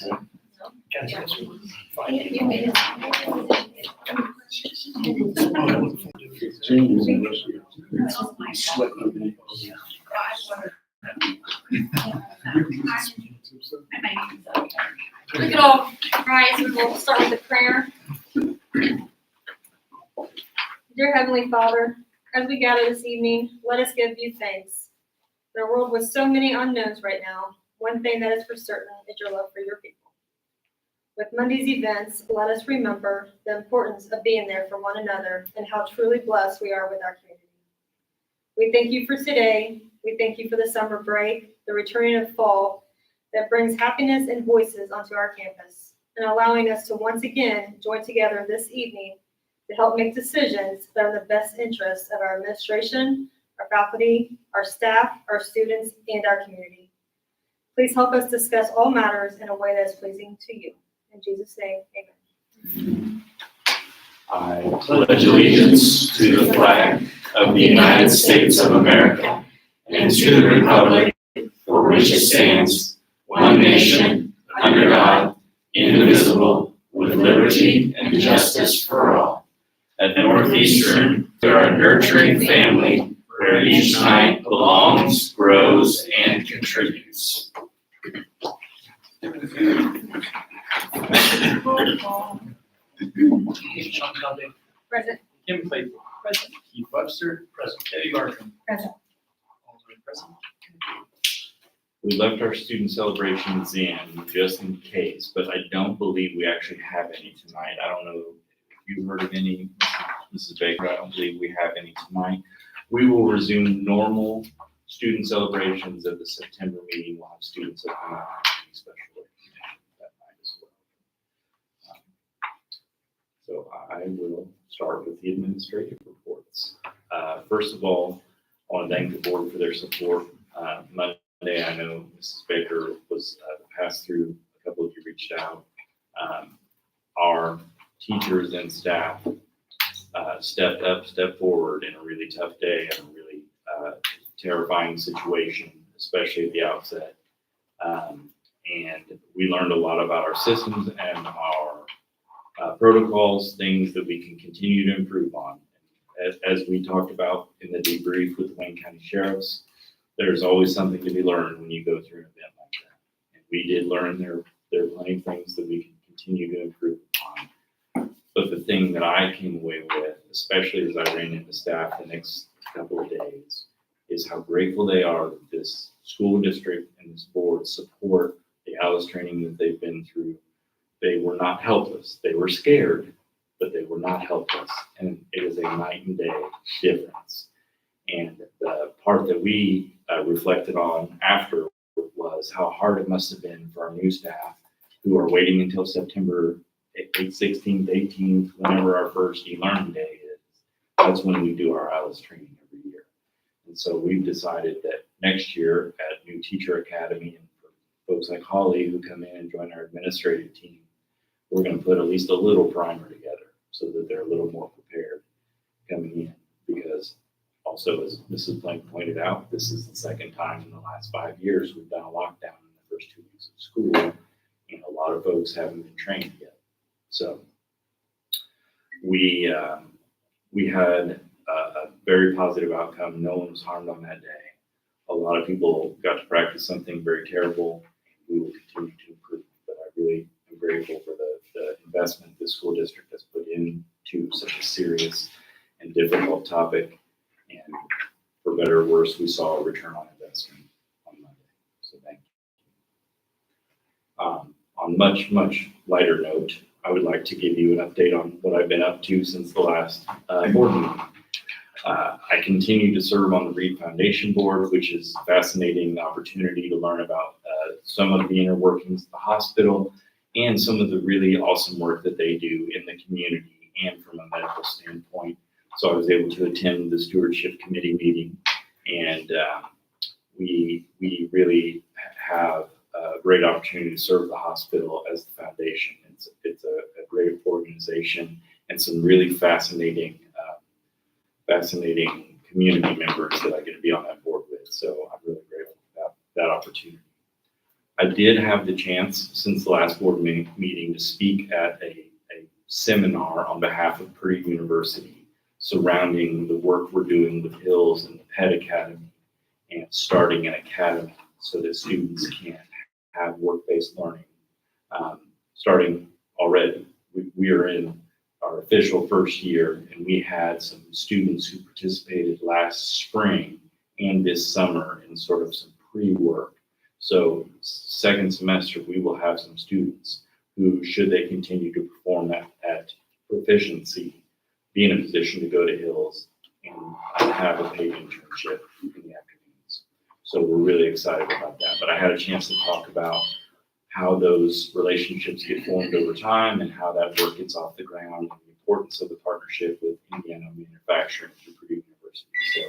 We could all rise and we'll start with a prayer. Dear Heavenly Father, as we gather this evening, let us give you thanks. In a world with so many unknowns right now, one thing that is for certain is your love for your people. With Monday's events, let us remember the importance of being there for one another and how truly blessed we are with our community. We thank you for today. We thank you for the summer break, the returning of fall that brings happiness and voices onto our campus, and allowing us to once again join together this evening to help make decisions that are in the best interest of our administration, our faculty, our staff, our students, and our community. Please help us discuss all matters in a way that is pleasing to you. In Jesus' name, amen. I pledge allegiance to the flag of the United States of America and to the republic for which it stands, one nation, under God, indivisible, with liberty and justice for all. At Northeastern, we are a nurturing family where each night belongs, grows, and contributes. Sean Covey. Present. Kim Claypool. Present. Keith Webster. Present. Debbie Barkham. Present. All three present. We left our student celebrations in just in case, but I don't believe we actually have any tonight. I don't know if you heard of any, Mrs. Baker. I don't believe we have any tonight. We will resume normal student celebrations at the September meeting. We'll have students at the special that night as well. So I will start with the administrative reports. First of all, I want to thank the board for their support. Monday, I know Mrs. Baker was passed through. A couple of you reached out. Our teachers and staff stepped forward in a really tough day and a really terrifying situation, especially at the outset. And we learned a lot about our systems and our protocols, things that we can continue to improve on. As we talked about in the debrief with the Wayne County Sheriffs, there's always something to be learned when you go through an event like that. And we did learn there are plenty of things that we can continue to improve on. But the thing that I came away with, especially as I ran into staff the next couple of days, is how grateful they are that this school district and this board support the ALICE training that they've been through. They were not helpless. They were scared, but they were not helpless. And it is a night and day difference. And the part that we reflected on after was how hard it must have been for our new staff who are waiting until September 16th, 18th, whenever our first e-learning day is. That's when we do our ALICE training every year. And so we've decided that next year at New Teacher Academy, and for folks like Holly who come in and join our administrative team, we're going to put at least a little primer together so that they're a little more prepared coming in. Because also, as Mrs. Blank pointed out, this is the second time in the last 5 years we've done a lockdown in the first 2 weeks of school, and a lot of folks haven't been trained yet. So we had a very positive outcome. No one was harmed on that day. A lot of people got to practice something very terrible. We will continue to improve, but I really am grateful for the investment the school district has put into such a serious and difficult topic. And for better or worse, we saw a return on investment on Monday. So thank you. On much lighter note, I would like to give you an update on what I've been up to since the last board meeting. I continue to serve on the Reed Foundation Board, which is a fascinating opportunity to learn about some of the inner workings of the hospital and some of the really awesome work that they do in the community and from a medical standpoint. So I was able to attend the stewardship committee meeting, and we really have a great opportunity to serve the hospital as the foundation. It's a great organization and some really fascinating community members that I get to be on that board with. So I'm really grateful for that opportunity. I did have the chance since the last board meeting to speak at a seminar on behalf of Purdue University surrounding the work we're doing with Hills and the Pet Academy and starting an academy so that students can have work-based learning. Starting already, we are in our official first year, and we had some students who participated last spring and this summer in sort of some pre-work. So second semester, we will have some students who, should they continue to perform at proficiency, be in a position to go to Hills and have a paid internship in the afternoons. So we're really excited about that. But I had a chance to talk about how those relationships get formed over time and how that work gets off the ground and the importance of the partnership with Indiana Manufacturing through Purdue University. So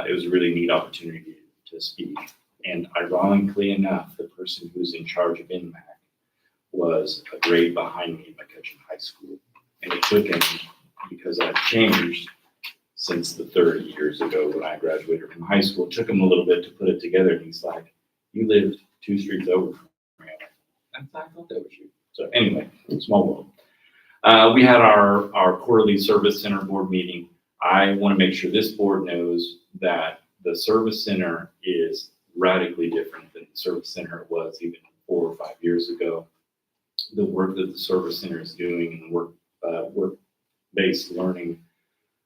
it was a really neat opportunity to speak. And ironically enough, the person who's in charge of NMAC was a grade behind me at McCutcheon High School. And it took him, because I've changed since the 30 years ago when I graduated from high school, it took him a little bit to put it together. And he's like, "You lived 2 streets over from me." I thought that was you. So anyway, small world. We had our quarterly service center board meeting. I want to make sure this board knows that the service center is radically different than the service center it was even 4 or 5 years ago. The work that the service center is doing in the work-based learning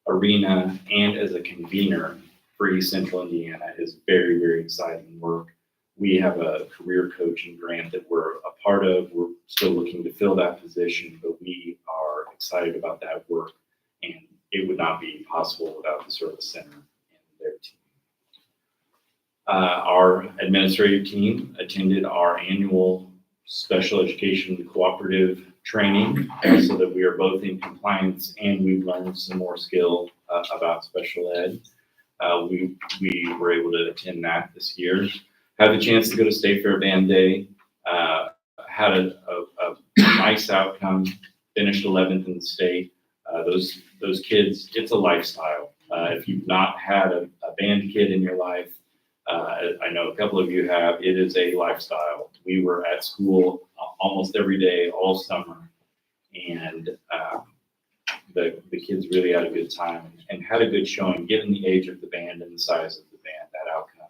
arena and as a convener for East Central Indiana is very, very exciting work. We have a career coaching grant that we're a part of. We're still looking to fill that position, but we are excited about that work, and it would not be possible without the service center and their team. Our administrative team attended our annual special education cooperative training so that we are both in compliance and we've learned some more skill about special ed. We were able to attend that this year. Had the chance to go to State Fair Band Day, had a nice outcome, finished 11th in the state. Those kids, it's a lifestyle. If you've not had a band kid in your life, I know a couple of you have, it is a lifestyle. We were at school almost every day, all summer, and the kids really had a good time and had a good showing. Given the age of the band and the size of the band, that outcome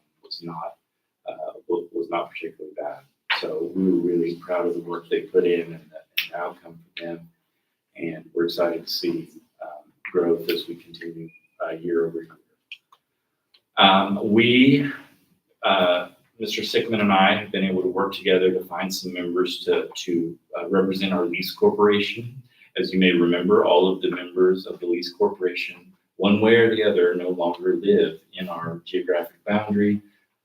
was not particularly bad. So we were really proud of the work they put in and the outcome for them, and we're excited to see growth as we continue year over year. Mr. Sickman and I have been able to work together to find some members to represent our lease corporation. As you may remember, all of the members of the lease corporation, one way or the other, no longer live in our geographic boundary.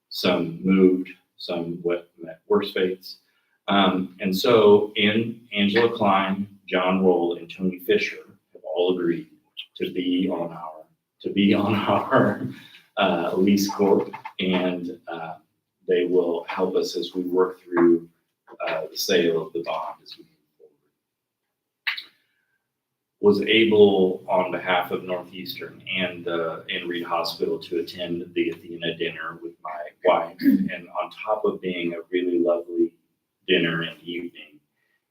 Some moved, some met worse fates. And so Angela Klein, John Roll, and Tony Fisher have all agreed to be on our lease corp, and they will help us as we work through the sale of the bond as we move forward. Was able, on behalf of Northeastern and Reed Hospital, to attend the Athena dinner with my wife, and on top of being a really lovely dinner and evening,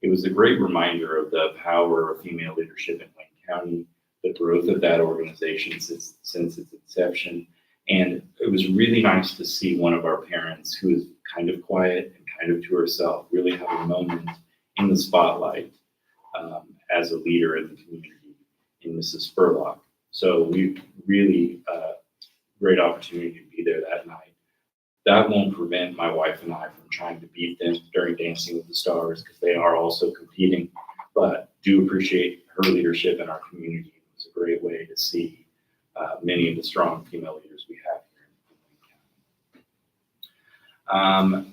it was a great reminder of the power of female leadership in Wayne County, the growth of that organization since its inception. And it was really nice to see one of our parents, who is kind of quiet and kind of to herself, really have a moment in the spotlight as a leader in the community in Mrs. Spurlock. So we really great opportunity to be there that night. That won't prevent my wife and I from trying to beat them during Dancing with the Stars, because they are also competing, but do appreciate her leadership in our community. It was a great way to see many of the strong female leaders we have here in Wayne County.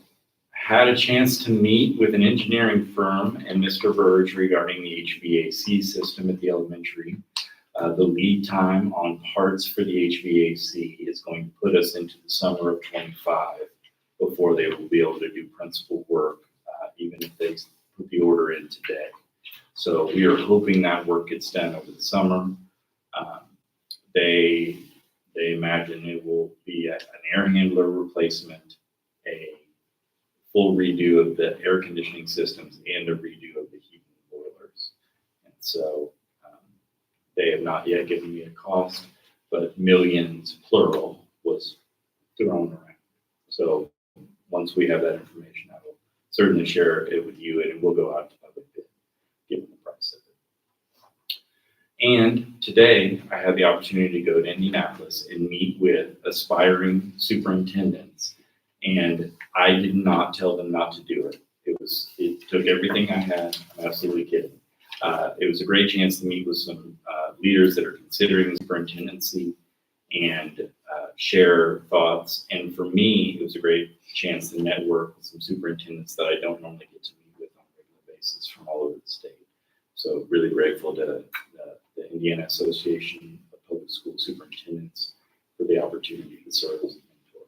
Had a chance to meet with an engineering firm and Mr. Burge regarding the HVAC system at the elementary. The lead time on parts for the HVAC is going to put us into the summer of 25 before they will be able to do principal work, even if they put the order in today. So we are hoping that work gets done over the summer. They imagine it will be an air handler replacement, a full redo of the air conditioning systems and a redo of the heating boilers. And so they have not yet given me a cost, but millions, plural, was thrown around. So once we have that information, I will certainly share it with you, and we'll go out to public bid, given the price of it. And today, I had the opportunity to go to Indianapolis and meet with aspiring superintendents, and I did not tell them not to do it. It took everything I had. I'm absolutely kidding. It was a great chance to meet with some leaders that are considering superintendency and share thoughts. And for me, it was a great chance to network with some superintendents that I don't normally get to meet with on a regular basis from all over the state. So really grateful to the Indiana Association of Public School Superintendents for the opportunity to serve as a mentor.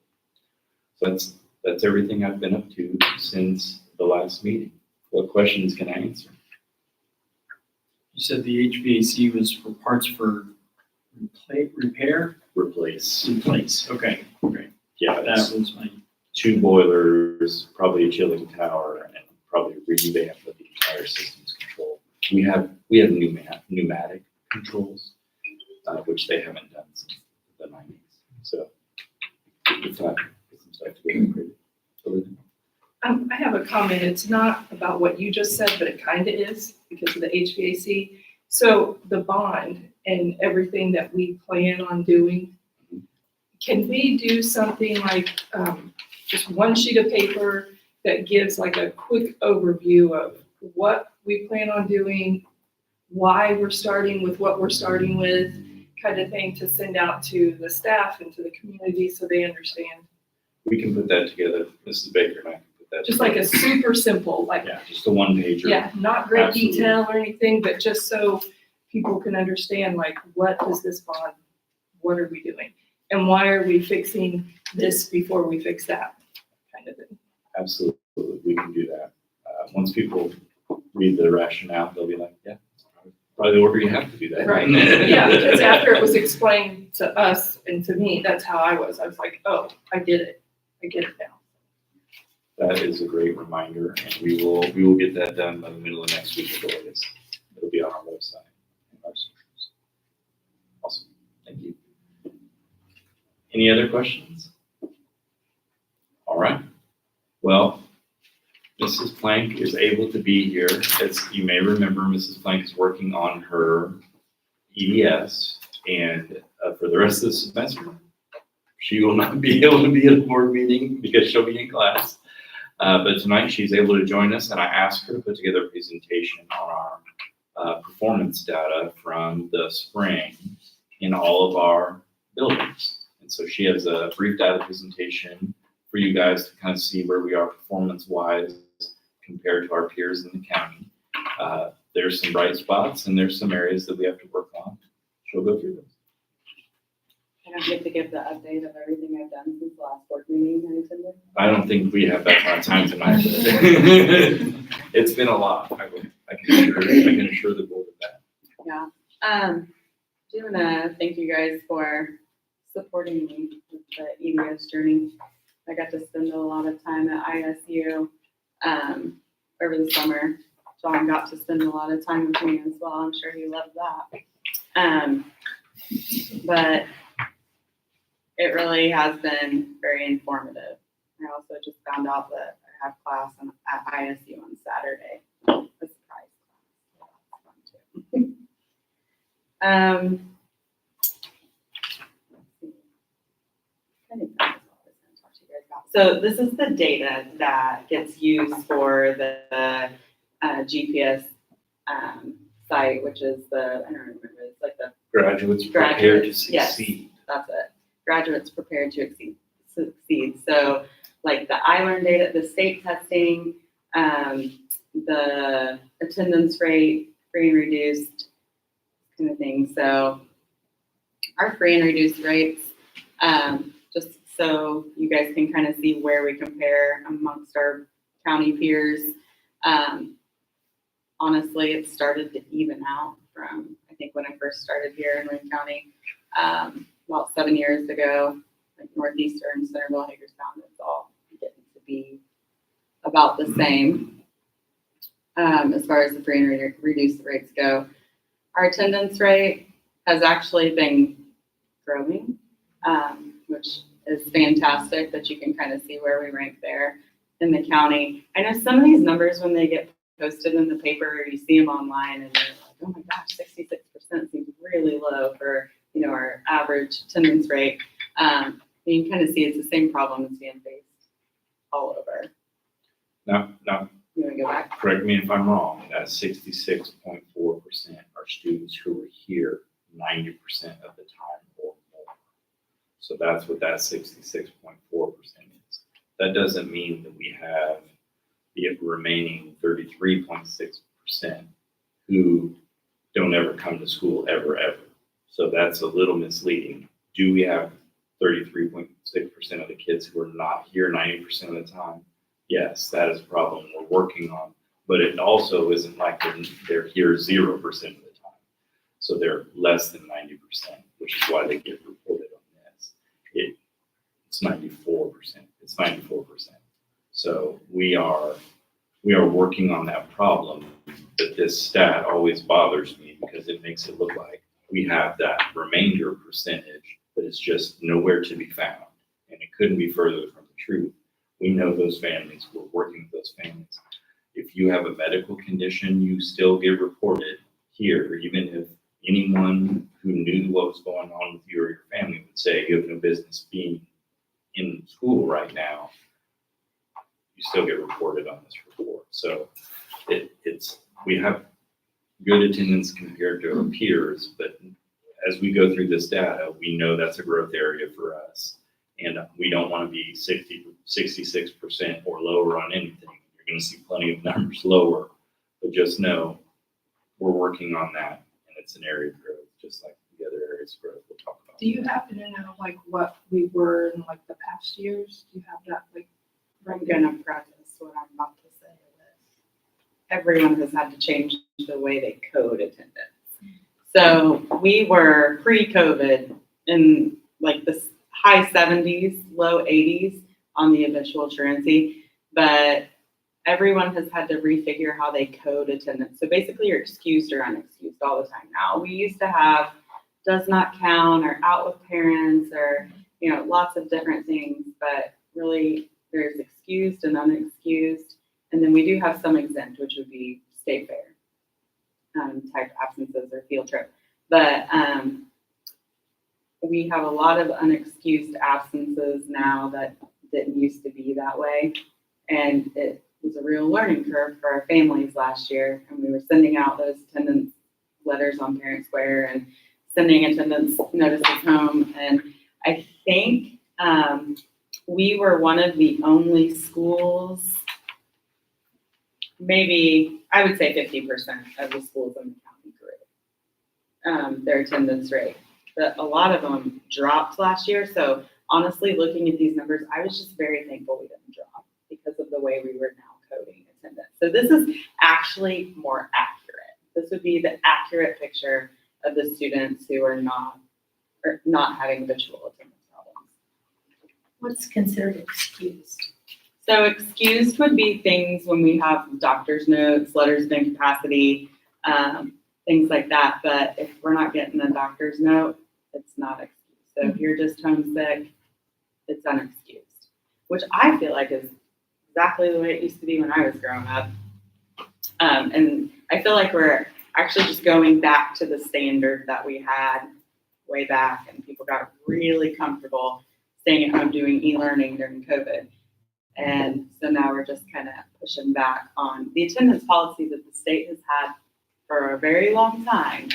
So that's everything I've been up to since the last meeting. What questions can I answer? You said the HVAC was for parts for repair? Replace. Replace, okay, great. Yeah, That was my, 2 boilers, probably a chilling tower, and probably revamp of the entire systems control. We have pneumatic controls, which they haven't done since the 90s. So it's time to get some stuff to get upgraded. I have a comment. It's not about what you just said, but it kind of is because of the HVAC. So the bond and everything that we plan on doing, can we do something like just one sheet of paper that gives like a quick overview of what we plan on doing, why we're starting with what we're starting with, kind of thing to send out to the staff and to the community so they understand? We can put that together. Mrs. Baker and I can put that Just together. like a super simple, like, Yeah, just a 1-pager. yeah, not great Absolutely. detail or anything, but just so people can understand, like, what is this bond? What are we doing? And why are we fixing this before we fix that kind of thing? Absolutely, we can do that. Once people read the rationale, they'll be like, yeah, probably the order you have to do that. Right, yeah, because after it was explained to us and to me, that's how I was. I was like, oh, I get it. I get it now. That is a great reminder, and we will get that done by the middle of next week at the latest. It'll be on our website and our socials. Awesome, thank you. Any other questions? All right. Well, Mrs. Plank is able to be here. As you may remember, Mrs. Plank is working on her EDS, and for the rest of the semester, she will not be able to be at a board meeting because she'll be in class. But tonight she's able to join us, and I asked her to put together a presentation on our performance data from the spring in all of our buildings. And so she has a brief data presentation for you guys to kind of see where we are performance-wise compared to our peers in the county. There's some bright spots, and there's some areas that we have to work on. She'll go through those. I don't get to give the update of everything I've done since the last board meeting I attended. I don't think we have that kind of time tonight. It's been a lot. I can assure the board of that. Yeah. I do want to thank you guys for supporting me with the EDS journey. I got to spend a lot of time at ISU over the summer. John got to spend a lot of time with me as well. I'm sure he loved that. But it really has been very informative. I also just found out that I have class at ISU on Saturday. A surprise class. That's fun too. I think that's all I was going to talk to you guys about. So this is the data that gets used for the GPS site, which is I don't remember, it's like the Graduates prepared to succeed. Yes, that's it. Graduates prepared to succeed. So like the iLearn data, the state testing, the attendance rate, free and reduced kind of thing. So our free and reduced rates, just so you guys can kind of see where we compare amongst our county peers. Honestly, it started to even out from, I think, when I first started here in Wayne County, about 7 years ago. Like Northeastern, Centerville, Hagerstown, it's all getting to be about the same as far as the free and reduced rates go. Our attendance rate has actually been growing, which is fantastic that you can kind of see where we rank there in the county. I know some of these numbers, when they get posted in the paper, or you see them online, and you're like, oh my gosh, 66% seems really low for, our average attendance rate. You can kind of see it's the same problem that's being faced all over. Now, You want to go back? correct me if I'm wrong, that 66.4% are students who were here 90% of the time or more. So that's what that 66.4% is. That doesn't mean that we have the remaining 33.6% who don't ever come to school ever. So that's a little misleading. Do we have 33.6% of the kids who are not here 90% of the time? Yes, that is a problem we're working on, but it also isn't like they're here 0% of the time. So they're less than 90%, which is why they get reported on this. It's 94%. It's 94%. So we are working on that problem, but this stat always bothers me because it makes it look like we have that remainder percentage, but it's just nowhere to be found. And it couldn't be further from the truth. We know those families, we're working with those families. If you have a medical condition, you still get reported here, even if anyone who knew what was going on with you or your family would say you have no business being in school right now, you still get reported on this report. So we have good attendance compared to our peers, but as we go through this data, we know that's a growth area for us. And we don't want to be 66% or lower on anything. You're going to see plenty of numbers lower, but just know we're working on that, and it's an area of growth, just like the other areas of growth we'll talk about. Do you happen to know what we were in the past years? Do you have that I'm gonna preface what I'm about to say with everyone has had to change the way they code attendance. So we were pre-COVID in the high 70s, low 80s on the habitual truancy, but everyone has had to refigure how they code attendance. So basically you're excused or unexcused all the time now. We used to have does not count or out with parents or, lots of different things, but really there's excused and unexcused. And then we do have some exempt, which would be state fair type absences or field trip. But we have a lot of unexcused absences now that didn't used to be that way. And it was a real learning curve for our families last year. And we were sending out those attendance letters on Parent Square and sending attendance notices home. And I think we were one of the only schools, maybe I would say 50% of the schools in the county grew their attendance rate. But a lot of them dropped last year. So honestly, looking at these numbers, I was just very thankful we didn't drop because of the way we were now coding attendance. So this is actually more accurate. This would be the accurate picture of the students who are not having habitual attendance problems. What's considered excused? So excused would be things when we have doctor's notes, letters of incapacity, things like that. But if we're not getting a doctor's note, it's not excused. So if you're just homesick, it's unexcused, which I feel like is exactly the way it used to be when I was growing up. And I feel like we're actually just going back to the standard that we had way back, and people got really comfortable staying at home doing e-learning during COVID. And so now we're just kind of pushing back on the attendance policy that the state has had for a very long time.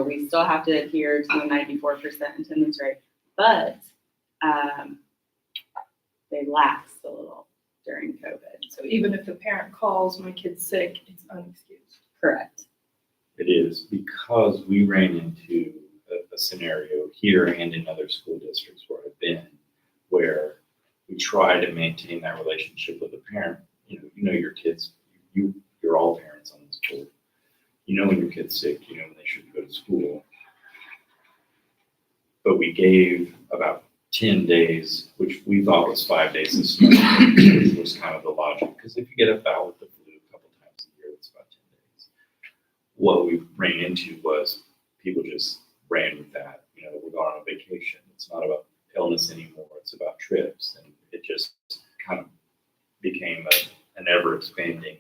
We still have to adhere to the 94% attendance rate, but they laxed a little during COVID. So even if the parent calls, my kid's sick, it's unexcused. Correct. It is because we ran into a scenario here and in other school districts where I've been, where we try to maintain that relationship with the parent. You know your kids, you're all parents on this board. You know when your kid's sick, when they should go to school. But we gave about 10 days, which we thought was 5 days of snow, was kind of the logic. Because if you get a bout with the flu a couple times a year, it's about 10 days. What we ran into was people just ran with that. You know, we're going on a vacation. It's not about illness anymore. It's about trips. And it just kind of became an ever-expanding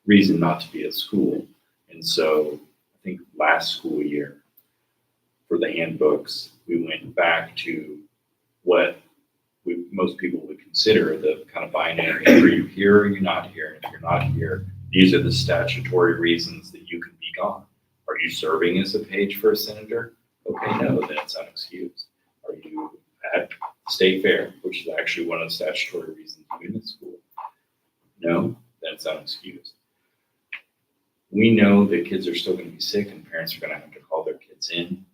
reason not to be at school. And so I think last school year, for the handbooks, we went back to what most people would consider the kind of binary. Are you here or are you not here? And if you're not here, these are the statutory reasons that you can be gone. Are you serving as a page for a senator? Okay, no, then it's unexcused. Are you at state fair, which is actually one of the statutory reasons you're in the school? No, then it's unexcused. We know that kids are still going to be sick and parents are going to have to call their kids in.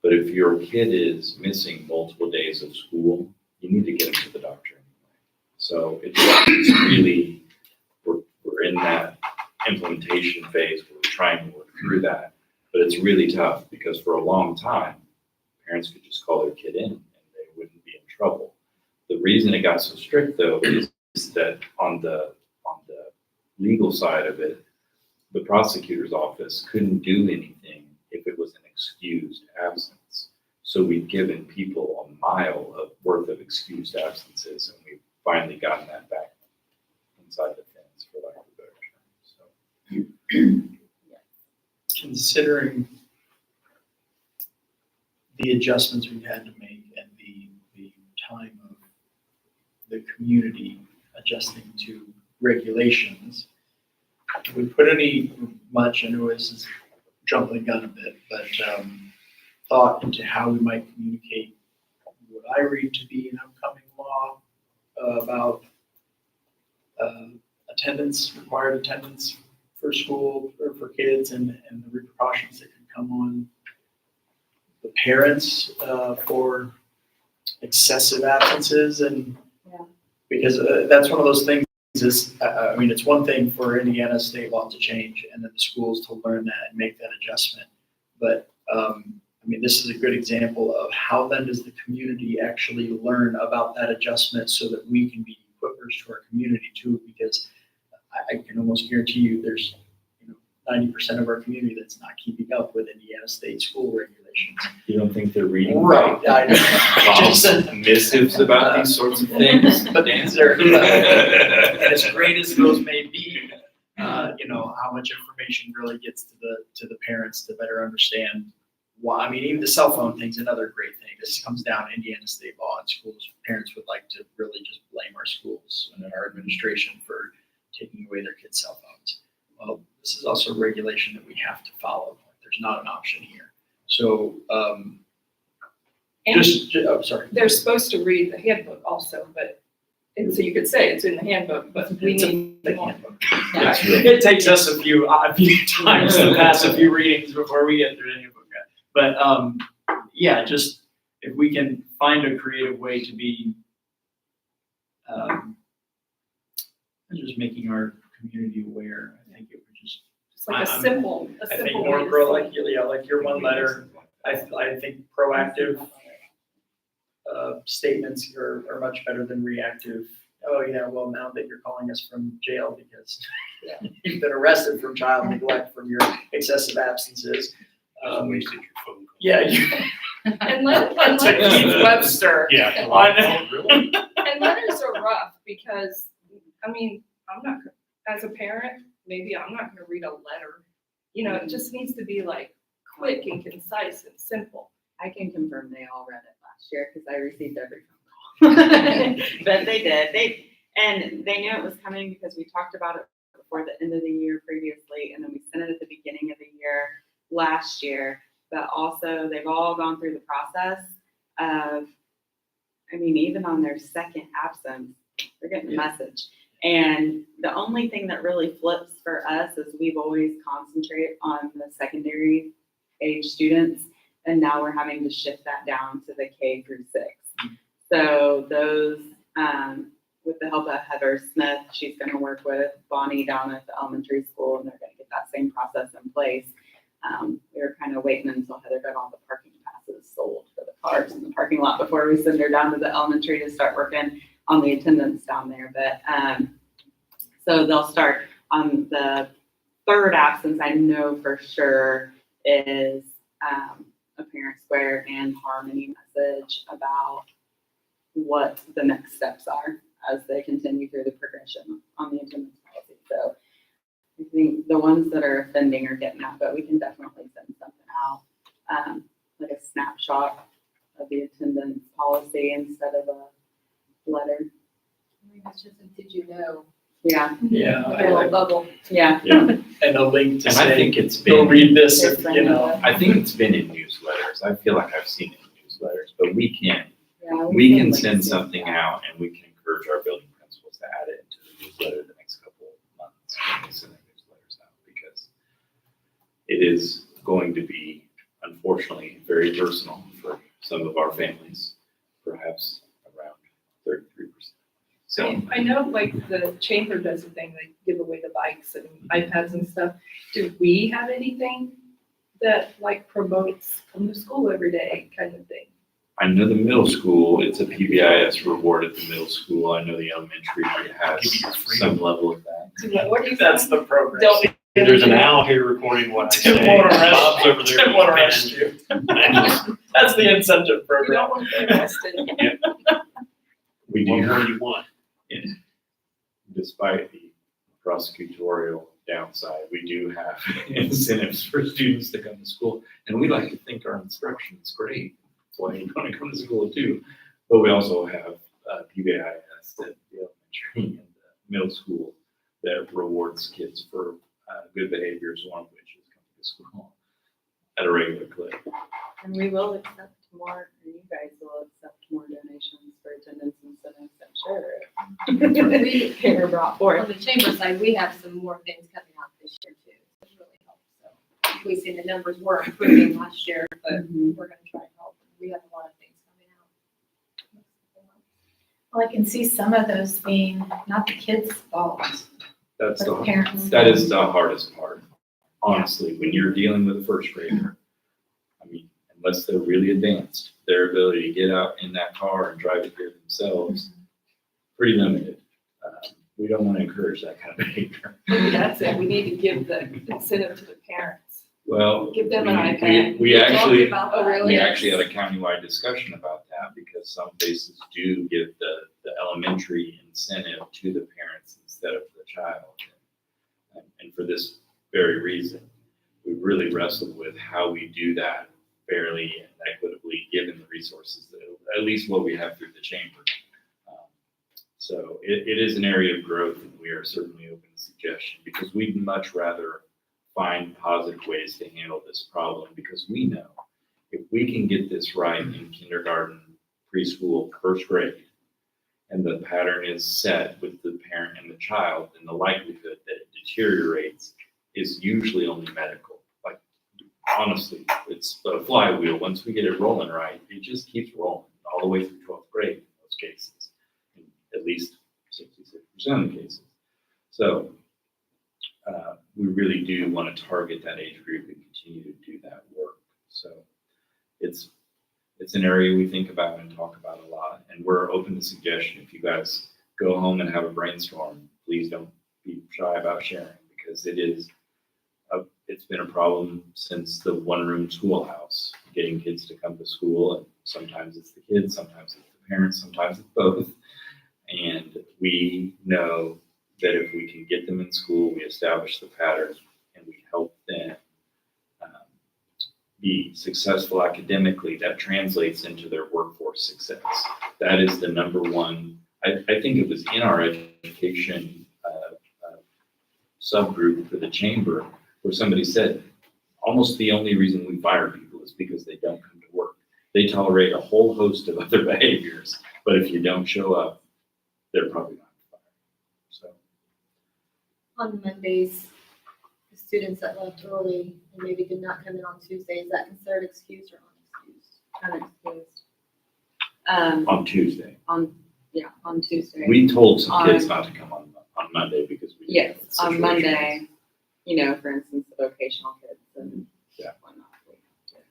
But if your kid is missing multiple days of school, you need to get them to the doctor anyway. So it's really, we're in that implementation phase where we're trying to work through that. But it's really tough because for a long time, parents could just call their kid in and they wouldn't be in trouble. The reason it got so strict though is that on the legal side of it, the prosecutor's office couldn't do anything if it was an excused absence. So we've given people a mile worth of excused absences, and we've finally gotten that back inside the fence, for lack of a better term. So, Considering the adjustments we've had to make and the time of the community adjusting to regulations, we put much, I know this is jumping the gun a bit, but thought into how we might communicate what I read to be an upcoming law about required attendance for school or for kids and the repercussions that could come on the parents for excessive absences because that's one of those things it's one thing for Indiana state law to change and then the schools to learn that and make that adjustment. But this is a good example of how then does the community actually learn about that adjustment so that we can be equippers to our community too, because I can almost guarantee you there's 90% of our community that's not keeping up with Indiana state school regulations. you don't think they're reading Right. missives about these sorts of things? But they're, and as great as those may be, how much information really gets to the parents to better understand why. Even the cell phone thing's another great thing. This comes down to Indiana state law and schools. Parents would like to really just blame our schools and our administration for taking away their kids' cell phones. Well, this is also a regulation that we have to follow. There's not an option here. So, And sorry. they're supposed to read the handbook also, and so you could say it's in the handbook, but we need the more. handbook. It takes us a few times to pass a few readings before we get through the handbook. But just if we can find a creative way to be just making our community aware, I think it would just. It's like a simple I think way more to say. like your one letter. I think proactive statements are much better than reactive. Oh yeah, well now that you're calling us from jail because you've been arrested for child neglect from your excessive absences. Wasted your phone call. Yeah. And letters Keith Webster. Yeah. and letters are rough because, I'm not, as a parent, maybe I'm not gonna read a letter. It just needs to be like quick and concise and simple. I can confirm they all read it last year because I received every phone call. But they did. They knew it was coming because we talked about it before the end of the year previously, and then we sent it at the beginning of the year last year. But also they've all gone through the process of, even on their second absence, they're getting the message. And the only thing that really flips for us is we've always concentrated on the secondary age students, and now we're having to shift that down to the K through 6. So those, with the help of Heather Smith, she's going to work with Bonnie down at the elementary school, and they're going to get that same process in place. We were kind of waiting until Heather got all the parking passes sold for the cars in the parking lot before we send her down to the elementary to start working on the attendance down there. But, so they'll start on the third absence, I know for sure is, a parent square and harmony message about what the next steps are as they continue through the progression on the attendance policy. So I think the ones that are offending are getting out, but we can definitely send something out, like a snapshot of the attendance policy instead of a letter. I mean, it's just a did you know? Yeah, Yeah, A little bubble. yeah. and a link to And I say, think it's go been, read this if, you know. I think it's been in newsletters. I feel like I've seen it in newsletters, but we can Yeah, send something out and we can encourage our building principals to add it into the newsletter the next couple of months when we send the newsletters out, because it is going to be, unfortunately, very personal for some of our families, perhaps around 33%. So I know like the chamber does a thing, they give away the bikes and iPads and stuff. Do we have anything that like promotes come to school every day kind of thing? I know the middle school, it's a PBIS reward at the middle school. I know the elementary has some level of that. What do you That's think? the program. Don't. There's an owl here recording what I Tim say. won't Bob's over arrest, there Tim with won't a pen. arrest you. That's the incentive You program. don't want to get arrested. We What do, more do you want? despite the prosecutorial downside, we do have incentives for students to come to school. And we like to think our instruction is great. That's why you want to come to school too. But we also have PBIS at the elementary and the middle school that rewards kids for good behaviors, one of which is coming to school at a regular clip. And we will accept more, or you guys will accept more donations for attendance incentives, I'm sure. We, They were brought on forth. the chamber side, we have some more things coming out this year too. It's really helped. So we've seen the numbers were improving last year, but Mhm. we're gonna try to help. We have a lot of things coming out. Well, I can see some of those being not the kids' fault, That's but the the, parents. that is the hardest part. Honestly, when you're dealing with a first grader, I mean, unless they're really advanced, their ability to get out in that car and drive it here themselves, pretty limited. We don't want to encourage that kind of behavior. Maybe that's it, we need to give the incentive to the parents. Well, Give them an we- iPad. we actually, Talked about Oh, that. really? we actually had a countywide discussion about that because some places do give the elementary incentive to the parents instead of the child. And for this very reason, we really wrestled with how we do that fairly and equitably, given the resources that, at least what we have through the chamber. So it is an area of growth, and we are certainly open to suggestion because we'd much rather find positive ways to handle this problem, because we know if we can get this right in kindergarten, preschool, first grade, and the pattern is set with the parent and the child, then the likelihood that it deteriorates is usually only medical. Like, honestly, it's a flywheel. Once we get it rolling right, it just keeps rolling all the way through 12th grade in most cases, in at least 66% of the cases. So we really do want to target that age group and continue to do that work. So it's an area we think about and talk about a lot, and we're open to suggestion. If you guys go home and have a brainstorm, please don't be shy about sharing, because it's been a problem since the one-room schoolhouse, getting kids to come to school, and sometimes it's the kids, sometimes it's the parents, sometimes it's both. And we know that if we can get them in school, we establish the pattern, and we help them be successful academically, that translates into their workforce success. That is the number one. I think it was in our education subgroup for the chamber where somebody said, almost the only reason we fire people is because they don't come to work. They tolerate a whole host of other behaviors, but if you don't show up, they're probably not fired. So On Mondays, the students that left early and maybe did not come in on Tuesday, is that considered excused or unexcused? Unexcused. on Tuesday, On Tuesday. we told some kids On- not to come on Monday because we. Yes, didn't know on the situation Monday, you know, for instance, the vocational kids and Yeah. whatnot. We have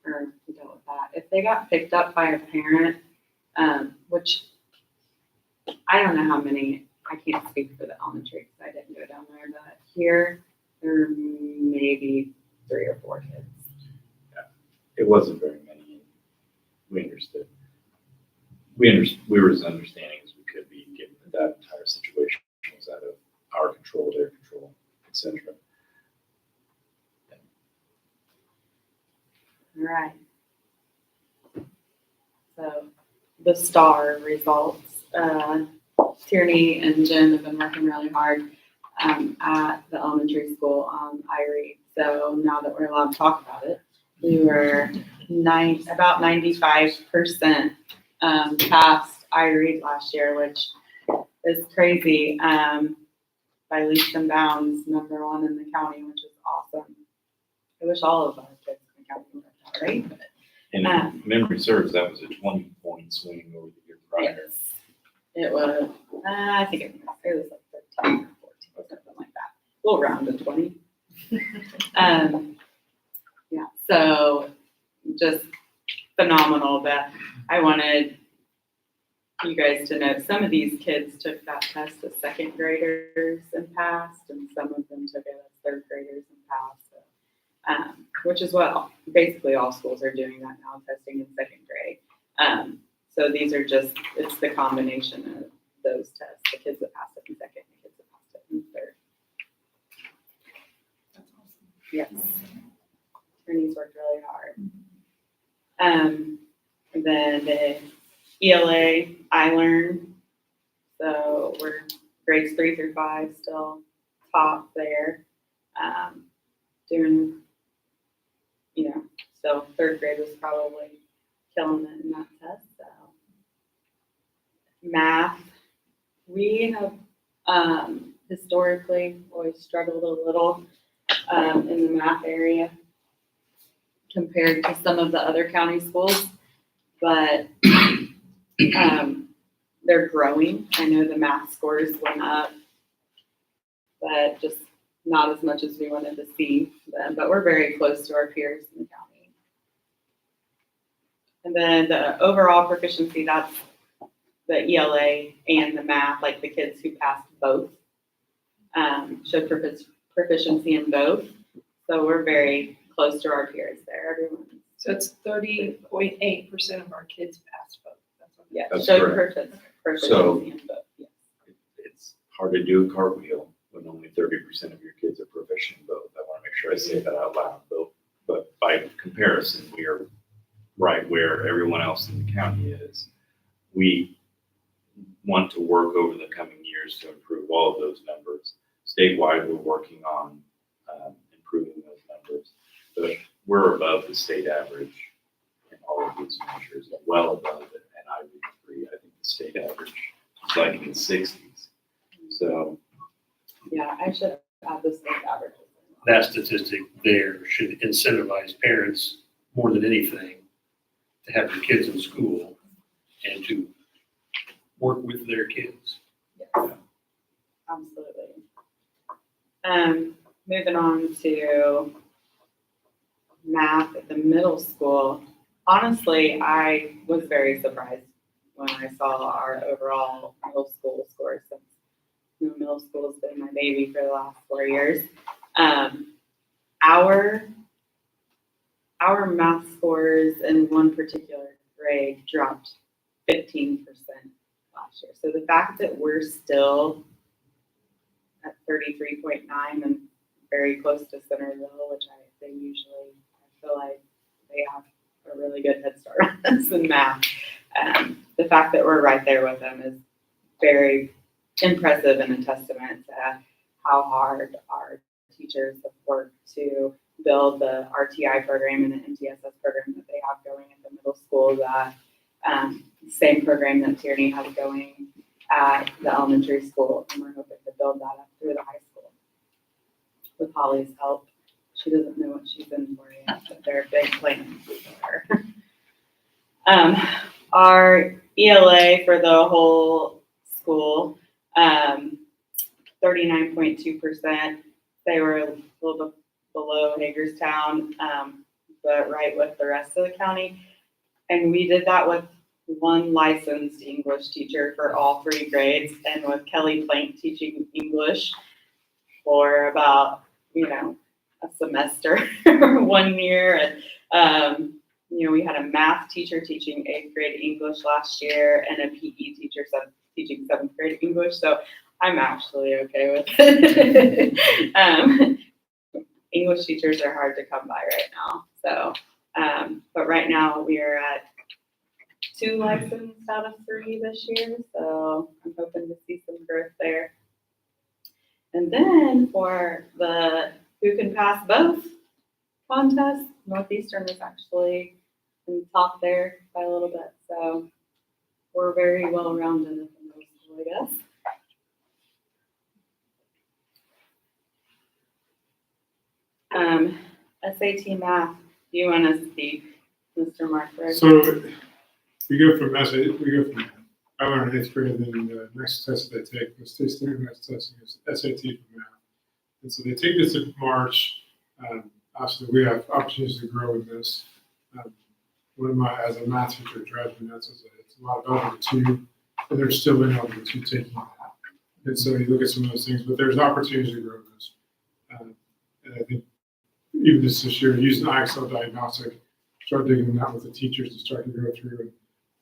to or we dealt with that. If they got picked up by a parent, which I don't know how many, I can't speak for the elementary because I didn't go down there, but here, there are maybe 3 or 4 kids. It wasn't very many. We understood. We were as understanding as we could be, given that entire situation was out of our control, their control, etc. All right. So the STAR results, Tierney and Jen have been working really hard at the elementary school on iRead. So now that we're allowed to talk about it, we were about 95% passed iRead last year, which is crazy. By leaps and bounds, #1 in the county, which is awesome. I wish all of our kids in the county were that, right? But, And if memory serves, that was a 20-point swing over the year prior. yes, it was. I think it was like 13 or 14 or something like that. We'll round to 20. Yeah, so just phenomenal. But I wanted you guys to know some of these kids took that test as 2nd graders and passed, and some of them took it as 3rd graders and passed. So, which is what basically all schools are doing that now, testing in 2nd grade. So these are just, it's the combination of those tests, the kids that passed it in 2nd, the kids that passed it in 3rd. That's awesome. Yes. Attorneys worked really hard. And then the ELA, iLearn. So we're grades 3 through 5 still top there. Doing, so 3rd grade was probably killing it in that test. So math, we have historically always struggled a little in the math area compared to some of the other county schools, but they're growing. I know the math scores went up, but just not as much as we wanted to see them, but we're very close to our peers in the county. And then the overall proficiency, that's the ELA and the math, like the kids who passed both, showed proficiency in both. So we're very close to our peers there. Everyone. So it's 30.8% of our kids passed both. That's what. Yeah, That's showed correct. proficiency in both. Yes. It's hard to do a cartwheel when only 30% of your kids are proficient in both. I want to make sure I say that out loud. But by comparison, we are right where everyone else in the county is. We want to work over the coming years to improve all of those numbers. Statewide, we're working on improving those numbers, but we're above the state average in all of these measures, well above it. And I would agree. I think the state average is like in the 60s. So Yeah, I should add the state average. That statistic there should incentivize parents more than anything to have their kids in school and to work with their kids. Yes, absolutely. Moving on to math at the middle school. Honestly, I was very surprised when I saw our overall middle school scores, since middle school has been my baby for the last 4 years. Our math scores in one particular grade dropped 15% last year. So the fact that we're still at 33.9 and very close to Centerville, which I feel like they have a really good head start on us in math. The fact that we're right there with them is very impressive and a testament to how hard our teachers have worked to build the RTI program and the MTSS program that they have going at the middle school, that same program that Tierney has going at the elementary school, and we're hoping to build that up through the high school. With Holly's help, she doesn't know what she's in for yet, but they're big plans for her. Our ELA for the whole school, 39.2%. They were a little bit below Hagerstown, but right with the rest of the county. And we did that with one licensed English teacher for all 3 grades, and with Kelly Plank teaching English for about, a semester 1 year. And, we had a math teacher teaching 8th grade English last year and a PE teacher teaching 7th grade English. So I'm actually okay with it. English teachers are hard to come by right now. So, but right now we are at 2 licensed out of 3 this year. So I'm hoping to see some growth there. And then for the who can pass both contest, Northeastern is actually in the top there by a little bit. So we're very well rounded in middle school, I guess. SAT math, do you want to speak, Mr. Markberg? So we go from I learned 8th grade, and then the next test they take, the state standardized testing is SAT for math. And so they take this in March. Obviously, we have opportunities to grow in this. As a math teacher, it drives me nuts. It's a lot of algebra 2, and they're still in algebra 2 taking that. And so you look at some of those things, but there's opportunities to grow in this. And I think even this year, using IXL diagnostic, start digging in that with the teachers to start to go through and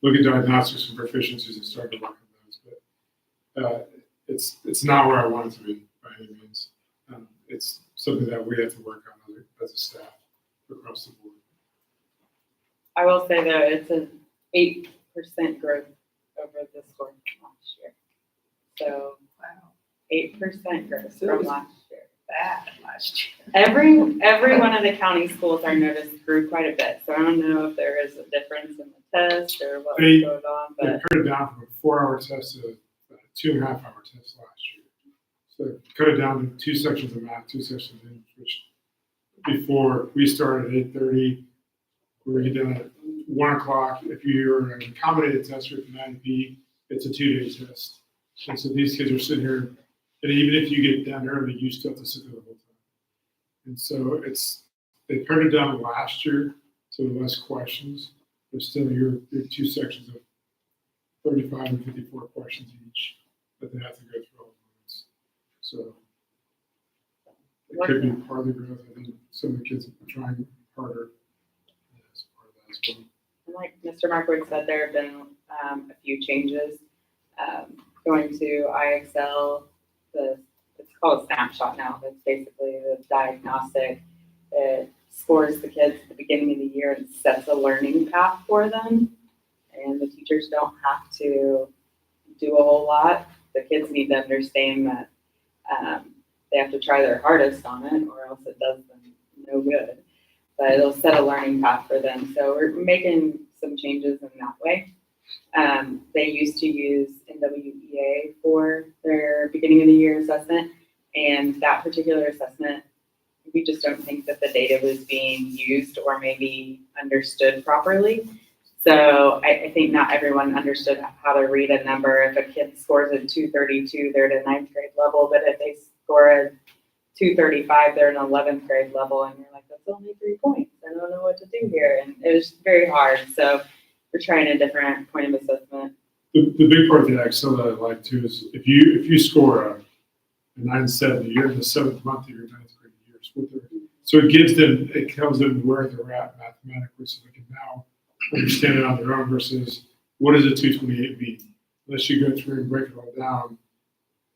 look at diagnostics and proficiencies and start to work on those. But it's not where I want it to be by any means. It's something that we have to work on as a staff across the board. I will say though, it's an 8% growth over the score from last year. So, Wow. 8% growth So it from was last year. Bad last year. Every one of the county schools I noticed grew quite a bit. So I don't know if there is a difference in the test or what was going on, They but cut it down from a 4-hour test to a 2.5-hour test last year. So cut it down to 2 sections of math, 2 sections of English, which before we started at 8:30, we get done at 1 o'clock. If you're an accommodated tester at the 9P, it's a 2-day test. And so these kids are sitting here, and even if you get done early, you still have to sit there the whole time. And so they cut it down last year to less questions, but still your 2 sections of 35 and 54 questions each that they have to go through all at once. So it could be part of the growth. I think some of the kids are trying harder as part of that as well. And like Mr. Markwood said, there have been a few changes. Going to IXL, it's called a snapshot now. It's basically the diagnostic. It scores the kids at the beginning of the year and sets a learning path for them. And the teachers don't have to do a whole lot. The kids need to understand that they have to try their hardest on it, or else it does them no good. But it'll set a learning path for them. So we're making some changes in that way. They used to use NWEA for their beginning of the year assessment, and that particular assessment, we just don't think that the data was being used or maybe understood properly. So I think not everyone understood how to read a number. If a kid scores a 232, they're at a 9th grade level, but if they score a 235, they're an 11th grade level, and you're like, that's only 3 points. I don't know what to do here, and it was very hard. So we're trying a different point of assessment. The big part of the Excel that I like too is if you score a 970, you're in the 7th month of your 9th grade year. So it tells them where they're at mathematically, so they can now understand it on their own versus what does a 228 mean? Unless you go through and break it all down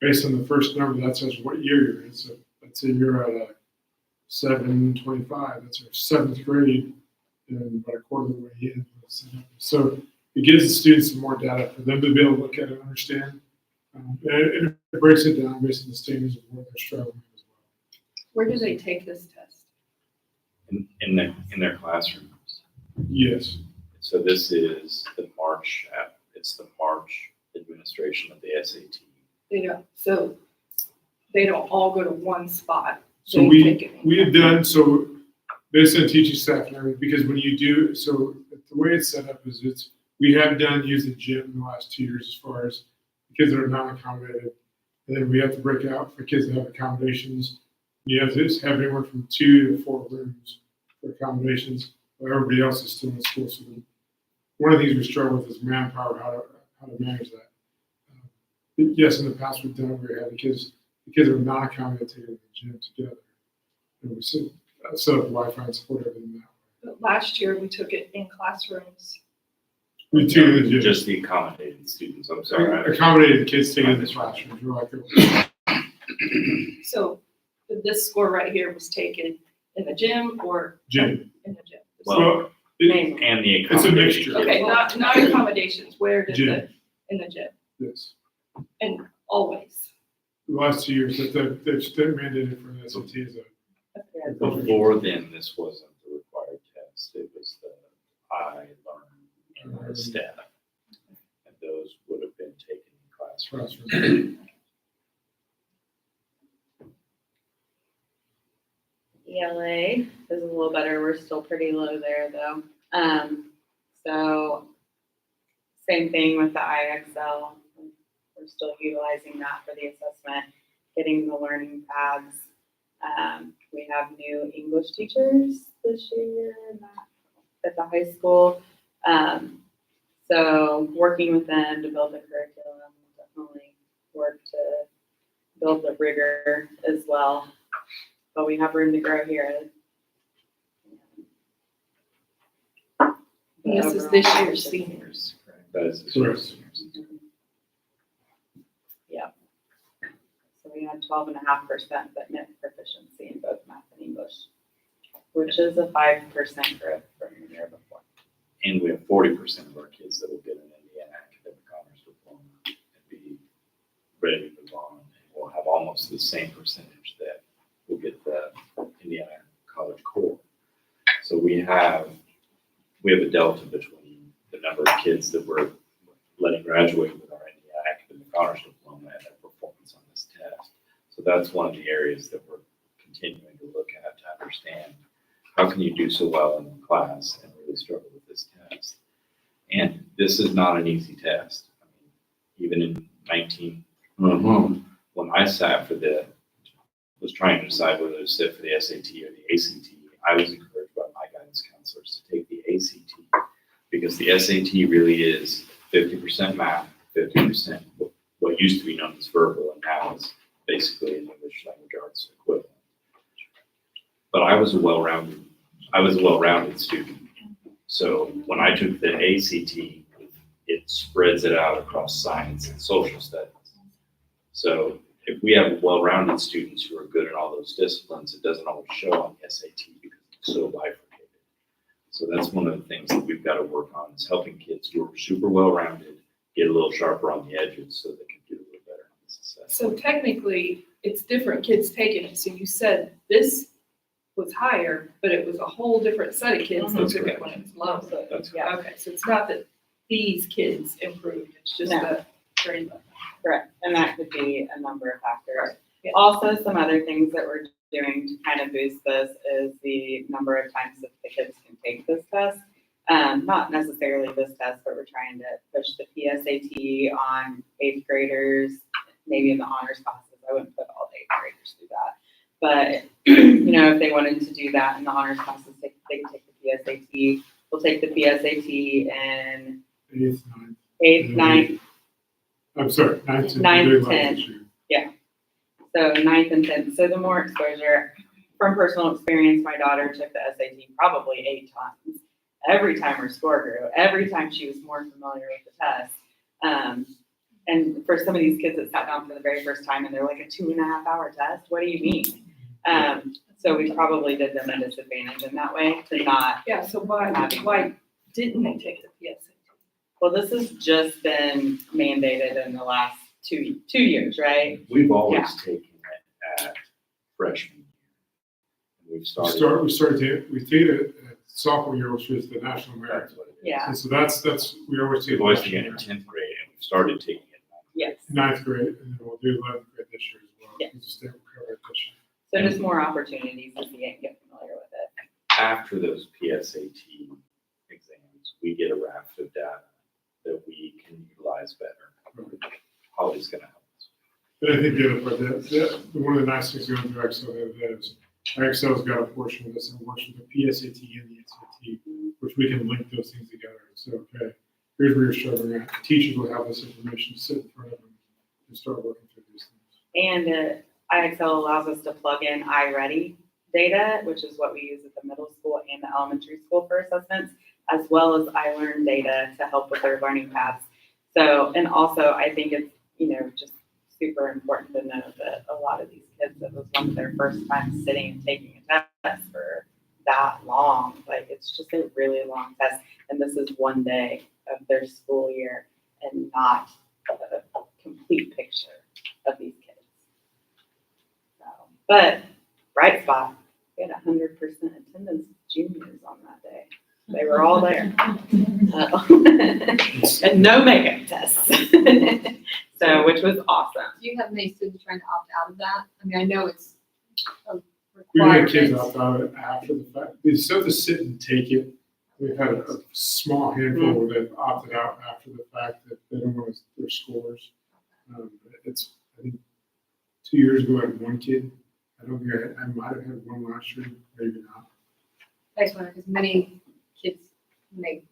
based on the first number, that says what year you're in. So let's say you're at a 725, that's your 7th grade, and about a quarter of the way in. So it gives the students some more data for them to be able to look at and understand. And it breaks it down based on the standards of where they're struggling as well. Where do they take this test? In their classrooms. Yes. So this is the March administration of the SAT. So they don't all go to one spot. So we have done, so based on teaching staff and everything, because when you do, so the way it's set up is we have used the gym in the last 2 years as far as the kids that are non-accommodated. And then we have to break out for kids that have accommodations. You have to have anywhere from 2 to 4 rooms for accommodations. while everybody else is still in school. So one of the things we struggle with is manpower, how to manage that. Yes, in the past we've done it where we had the kids are not accommodated in the gym together. And we set up Wi-Fi and support everything that way. But last year, we took it in classrooms. We do the gym. Just the accommodated students, I'm sorry. Accommodated kids staying in the classrooms. We're like, So this score right here was taken in the gym or? gym. In the gym. Well, it, And the It's a accommodated mixture. kids. Okay, not accommodations, where did Gym. in the gym, yes. and always. The last 2 years that they've mandated for the SAT is Before then, this wasn't the required test, it was the I learn and the staff. And those would have been taken in classrooms. classroom. ELA is a little better. We're still pretty low there though. So same thing with the IXL. We're still utilizing that for the assessment, getting the learning paths. We have new English teachers this year at the high school. So working with them to build the curriculum, definitely work to build the rigor as well. But we have room to grow here. And this is this year's seniors, correct? That is the Correct. seniors. So we had 12.5% that met proficiency in both math and English, which is a 5% growth from the year before. And we have 40% of our kids that will get an Indiana Academic Honors Diploma and be ready to move on. And we'll have almost the same percentage that will get the Indiana College Core. So we have a delta between the number of kids that we're letting graduate with our Indiana Academic Honors Diploma and their performance on this test. So that's one of the areas that we're continuing to look at to understand how can you do so well in the class and really struggle with this test. And this is not an easy test. I mean, even in when I sat for was trying to decide whether to sit for the SAT or the ACT, I was encouraged by my guidance counselors to take the ACT because the SAT really is 50% math, 50% what used to be known as verbal and now is basically an English language arts equivalent. But I was a well-rounded student. So when I took the ACT, it spreads it out across science and social studies. So if we have well-rounded students who are good in all those disciplines, it doesn't always show on the SAT because it's so bifurcated. So that's one of the things that we've got to work on is helping kids who are super well-rounded get a little sharper on the edges so they can do a little better on this assessment. So technically, it's different kids taking it. So you said this was higher, but it was a whole different set of kids that That's took it correct. when it was low. So, That's yeah, okay, so it's not that these kids improved, it's just No. the grade level. Correct, and that could be a number of factors. Yeah. Also, some other things that we're doing to kind of boost this is the number of times that the kids can take this test. Not necessarily this test, but we're trying to push the PSAT on 8th graders, maybe in the honors classes. I wouldn't put all the 8th graders through that. But, if they wanted to do that in the honors classes, they can take the PSAT. We'll take the PSAT in 8th, 9th. 8th, 9th, I'm sorry, 9th to 9th, 10th. 10th. So 9th and 10th. So the more exposure, from personal experience, my daughter took the SAT probably 8 times. Every time her score grew, every time she was more familiar with the test. And for some of these kids that sat down for the very first time and they're like a 2.5-hour test, what do you mean? So we probably did them a disadvantage in that way to not. Yeah, so why didn't they take the PSAT? Well, this has just been mandated in the last two years, right? We've always taken it at freshman year. And We take it at sophomore year, which is the national merit. That's what it is. Yeah. And so that's, we always take. We've always taken it in 10th grade and we've started taking it Yes. 9th grade, and then we'll do 11th grade this year as well. Yeah. We'll just cover it this year. So just more opportunities to see it and get familiar with it. after those PSAT exams, we get a raft of data that we can utilize better. Holly's gonna help us. But I think the other part, one of the nice things going through Excel is IXL's got a portion of this and works with the PSAT and the SAT, which we can link those things together and say, okay, here's where you're struggling at. The teachers will have this information to sit in front of them and start working through these things. And IXL allows us to plug in iReady data, which is what we use at the middle school and the elementary school for assessments, as well as iLearn data to help with their learning paths. So, and also I think it's, just super important to know that a lot of these kids, it was one of their first times sitting and taking a test for that long. Like, it's just a really long test. And this is one day of their school year and not a complete picture of these kids. So, but bright spot, we had 100% attendance of juniors on that day. They were all there. And no makeup tests. So, which was awesome. Do you have many students trying to opt out of that? I mean, I know it's a We had kids requirement. opt out of it after the fact. They still have to sit and take it. We've had a small handful where they've opted out after the fact that they don't want their scores. It's, I think, 2 years ago, I had one kid. I don't think I might have had one last year, maybe not. I just wonder, because many kids, when they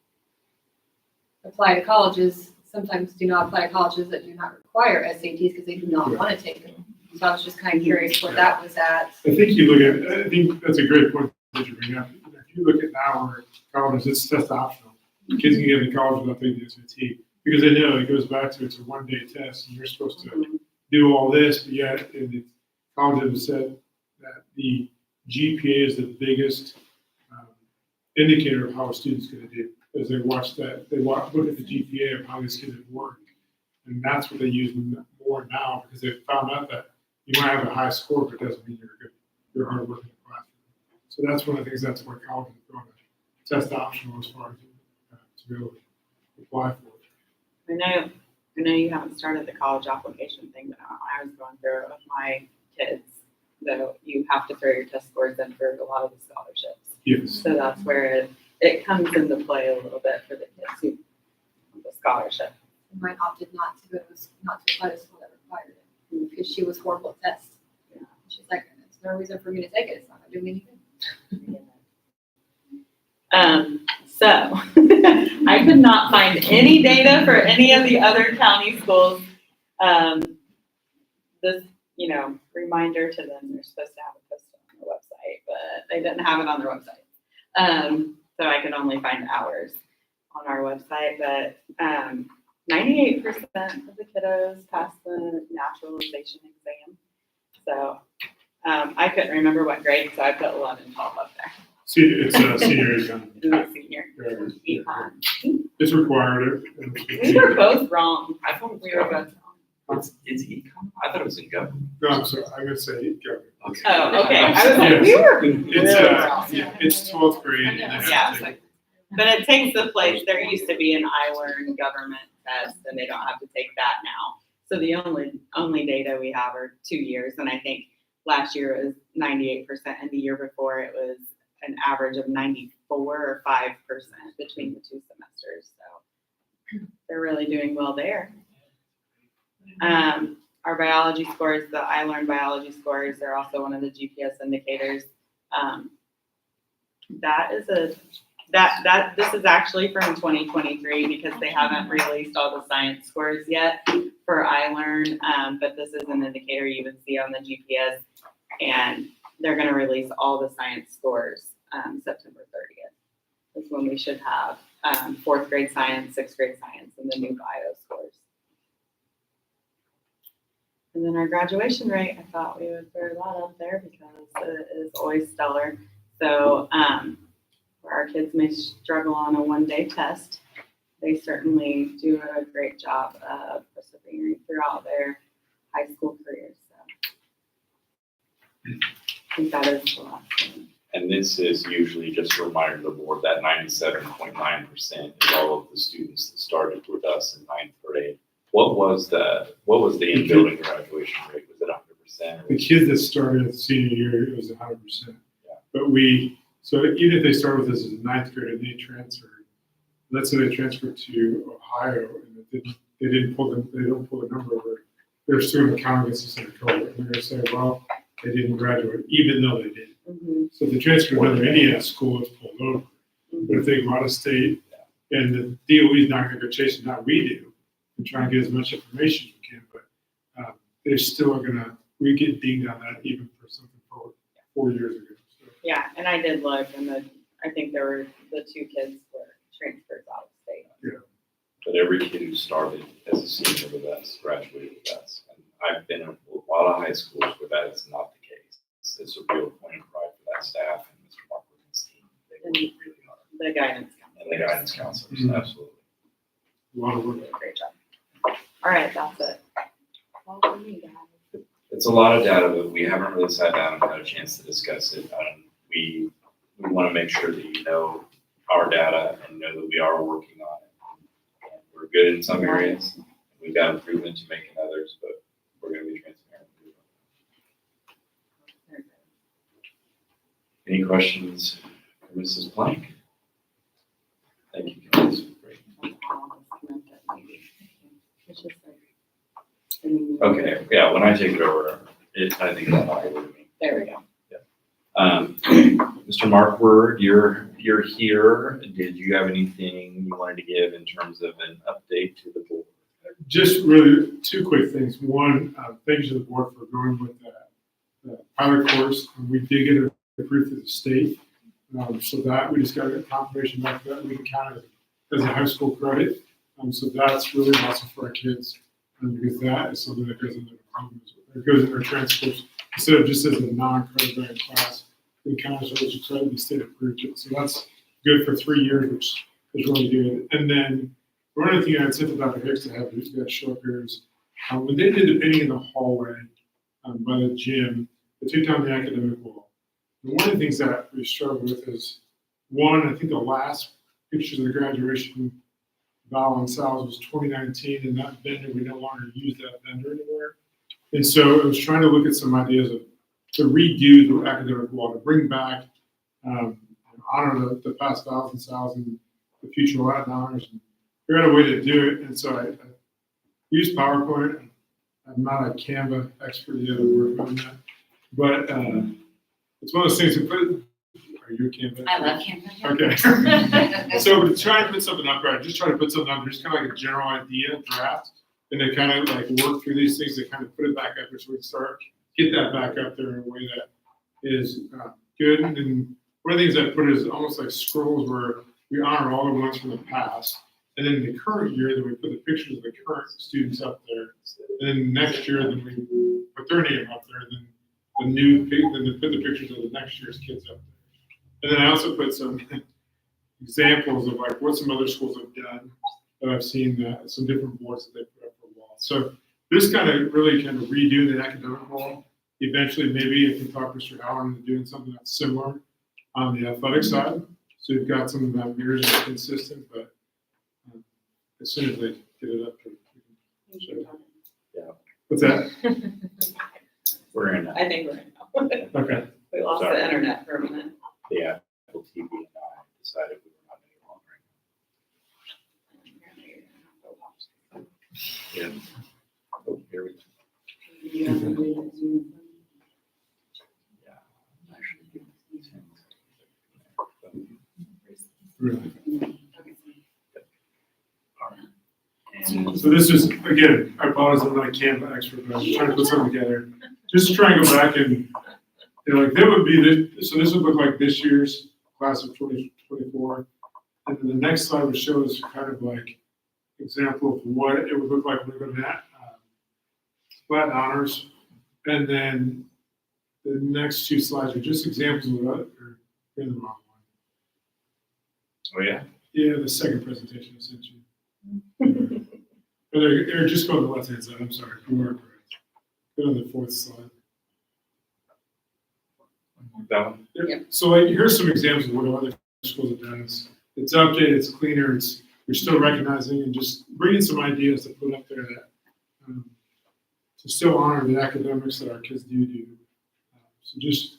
apply to colleges, sometimes do not apply to colleges that do not require SATs because they do not want to take them. So I was just kind of curious where that was at. I think that's a great point that you bring up. If you look at now where colleges, it's test optional. Kids can get into college without taking the SAT because they know it goes back to it's a one-day test and you're supposed to do all this, but yet in the college have said that the GPA is the biggest indicator of how a student's going to do. As they watch that, look at the GPA of how these kids have worked, and that's what they use more now because they've found out that you might have a high score, but it doesn't mean you're good. You're hard working in the classroom. So that's one of the things. That's why college is going to test optional as far as to be able to apply for it. I know you haven't started the college application thing, but I was going through it with my kids. Though you have to throw your test scores in for a lot of the scholarships. Yes. So that's where it comes into play a little bit for the kids who want the scholarship. Mine opted not to apply to school that required it because she was horrible at tests. Yeah. She's like, there's no reason for me to take it. It's not going to do me anything. So I could not find any data for any of the other county schools. This, reminder to them, they're supposed to have a post on their website, but they didn't have it on their website. So I could only find ours on our website, but 98% of the kiddos passed the naturalization exam. So I couldn't remember what grade, so I put 11, 12 up there. It's a senior exam. Senior. It's required. We were both wrong. I thought we were both wrong. It's econ? I thought it was in government. No, I'm sorry. I'm gonna say go. Okay. Oh, okay. I was like, we were It's it's 12th grade. And then Yeah. But it takes the place. There used to be an iLearn government test, and they don't have to take that now. So the only data we have are 2 years, and I think last year it was 98%, and the year before it was an average of 94 or 5% between the two semesters. So they're really doing well there. Our biology scores, the iLearn biology scores, they're also one of the GPS indicators. This is actually from 2023 because they haven't released all the science scores yet for iLearn, but this is an indicator you would see on the GPS, and they're going to release all the science scores September 30th. That's when we should have 4th grade science, 6th grade science, and the new bio scores. And then our graduation rate, I thought we would throw that up there because it is always stellar. So where our kids may struggle on a one-day test, they certainly do a great job of persevering throughout their high school careers. So I think that is the last thing. And this is usually just a reminder to the board that 97.9% is all of the students that started with us in 9th grade. What was the in-building graduation rate? Was it 100%? The kids that started senior year, it was 100%. Yeah. But so even if they start with us as a 9th grade and they transferred, let's say they transferred to Ohio and they don't pull the number over, they're still going to count against us in the cohort. And they're going to say, well, they didn't graduate, even though they did. Mhm. So if they transfer to another Indiana school, it's pulled over. But if they go out of state and the DOE is not gonna go chasing, not we do, and try and get as much information as we can, but, they're still gonna, we get dinged on that even for something 4 years ago. So, Yeah, and I did look, and I think there were, the 2 kids were transferred out of state. But every kid who started as a senior with us graduated with us. And I've been in a lot of high schools where that is not the case. It's a real point of pride for that staff and Mr. Mark and his team. They work really hard. The guidance And the guidance counselors, Mhm. absolutely. A lot of work. did a great job. All right, that's it. All for me, guys. It's a lot of data, but we haven't really sat down and had a chance to discuss it. We want to make sure that you know our data and know that we are working on it. And we're good in some areas. We've got improvement to make in others, but we're going to be transparent. Any questions for Mrs. Blank? Thank you, guys. Great. It's just like. I mean, Okay, yeah, when I take it over, I think that'll be over to me. There we go. Mr. Mark Word, you're here. Did you have anything you wanted to give in terms of an update to the board? Just really 2 quick things. One, thank you to the board for going with the pilot course. We did get it approved through the state. So that, we just got a confirmation back that we can count it as a high school credit. So that's really awesome for our kids. Because that is something that goes in their diplomas, it goes in their transcripts. Instead of just as a non-credit bearing class, we count it as a credit, the state approved it. So that's good for 3 years, which is really good. And then one other thing I'd said to Dr. Hicks to have you guys show up here is when they did the painting in the hallway by the gym, they took down the academic wall. And one of the things that we struggle with is, one, I think the last pictures of the graduation Val and Sal's was 2019, and that vendor, we no longer use that vendor anywhere. And so I was trying to look at some ideas to redo the academic wall, to bring back, and honor the past Vals and Sal's and the future Latin honors, and figure out a way to do it. And so I used PowerPoint. I'm not a Canva expert yet, I'm working on that. But it's one of those things to put. Are you a Canva? I love Canva. Okay. So to try and put something up, right, just try to put something up, just kind of like a general idea, draft, and then kind of like work through these things and kind of put it back up there so we can start, get that back up there in a way that is good. And then one of the things I put is almost like scrolls where we honor all the ones from the past. And then in the current year, then we put the pictures of the current students up there. And then next year, then we put their name up there, and then then they put the pictures of the next year's kids up there. And then I also put some examples of like what some other schools have done that I've seen, some different boards that they put up for walls. So this kind of really kind of redo the academic wall. Eventually, maybe if you talk to Mr. Howard into doing something that's similar on the athletic side. So you've got some of that mirrors that are consistent, but as soon as they get it up there. Yeah. What's that? We're in I think we're in. Okay. We lost Sorry. the internet for a minute. the Apple TV and I decided we were not any longer. Yeah. Oh, here we go. Yeah. Actually, give me these Really. All right. And So this is, again, I apologize, I'm not a Canva expert, but I was trying to put something together. Just to try and go back and, like, that would be this, so this would look like this year's class of 2024. And then the next slide would show us kind of like example of what it would look like when we're going to Latin honors. And then the next 2 slides are just examples of what, or in the wrong one. oh yeah, Yeah, the second presentation I sent you. Or just go to the left-hand side, I'm sorry, you are correct. Go to the 4th slide. that one. Yep. So like, here's some examples of what other schools have done. It's updated, it's cleaner, we're still recognizing and just bringing some ideas to put up there that to still honor the academics that our kids do. So just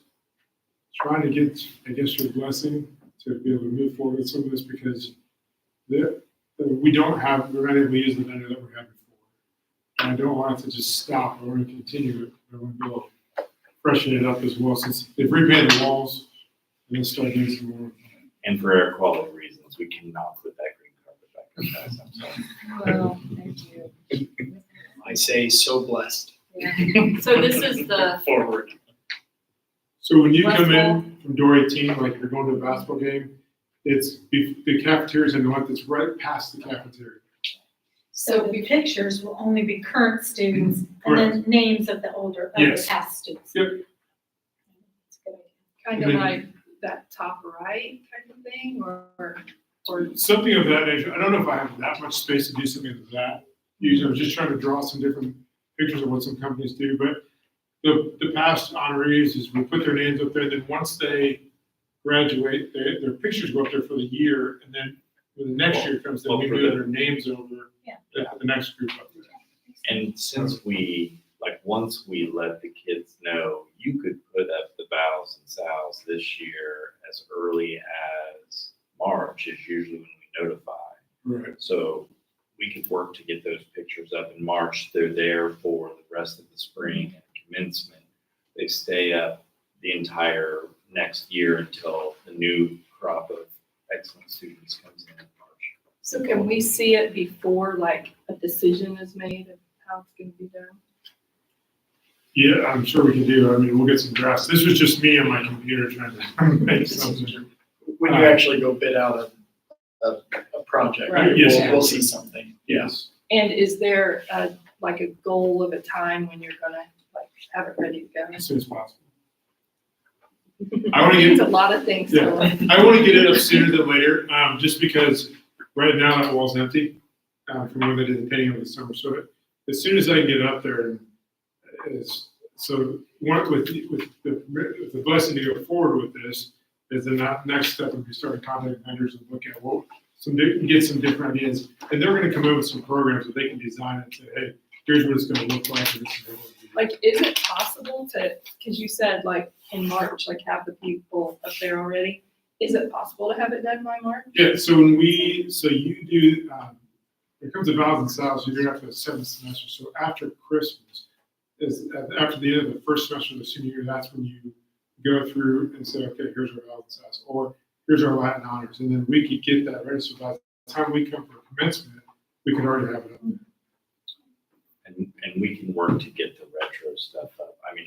trying to get, I guess, your blessing to be able to move forward with some of this because we're not able to use the vendor that we had before. And I don't want it to just stop. I want to continue it. I want to go freshen it up as well, since they've repainted the walls and then start doing some more. And for air quality reasons, we cannot put that green carpet back there, guys, I'm sorry. Well, thank you. I say so blessed. Yeah. So this is the, Forward. So when you West come wall. in from door 18, like you're going to a basketball game, the cafeteria's in the one that's right past the cafeteria. So the pictures will only be current students and then names of the older, of the Yes. past students. Yep. That's a good idea. Kind of Mhm. like that top right kind of thing, or Something of that nature. I don't know if I have that much space to do something like that. Usually I was just trying to draw some different pictures of what some companies do, but the past honorees is we put their names up there, and then once they graduate, their pictures go up there for the year, and then when the next year comes, then we for move the- their names over Yeah. the next group up there. And since once we let the kids know, you could put up the bows and sows this year as early as March is usually when we notify. Right. So we could work to get those pictures up in March. They're there for the rest of the spring and commencement. They stay up the entire next year until the new crop of excellent students comes in March. so can we see it before like a decision is made of how it's gonna be done? Yeah, I'm sure we can do. I mean, we'll get some drafts. This was just me on my computer trying to make something. When you actually go bid out a project, Right. Yes. we'll see something. Yes. And is there like a goal of a time when you're gonna like have it ready to go? As soon as possible. I want to It's get, a lot of things. Yeah. going. I want to get it up sooner than later, just because right now that wall's empty from when they did the painting over the summer. So as soon as I can get it up there, so one with the blessing to go forward with this is the next step would be starting contacting vendors and look at get some different ideas, and they're going to come in with some programs that they can design and say, hey, here's what it's going to look like. And this is what it's gonna be. Like, is it possible to, because you said like in March, like have the people up there already? Is it possible to have it done by March? Yeah, so you do, when it comes to vows and sows, you do it after the seventh semester. So after Christmas, after the end of the first semester of the senior year, that's when you go through and say, okay, here's our vows and sows, or here's our Latin honors. And then we could get that ready. So by the time we come for commencement, we can already have it up there. And we can work to get the retro stuff up. I mean,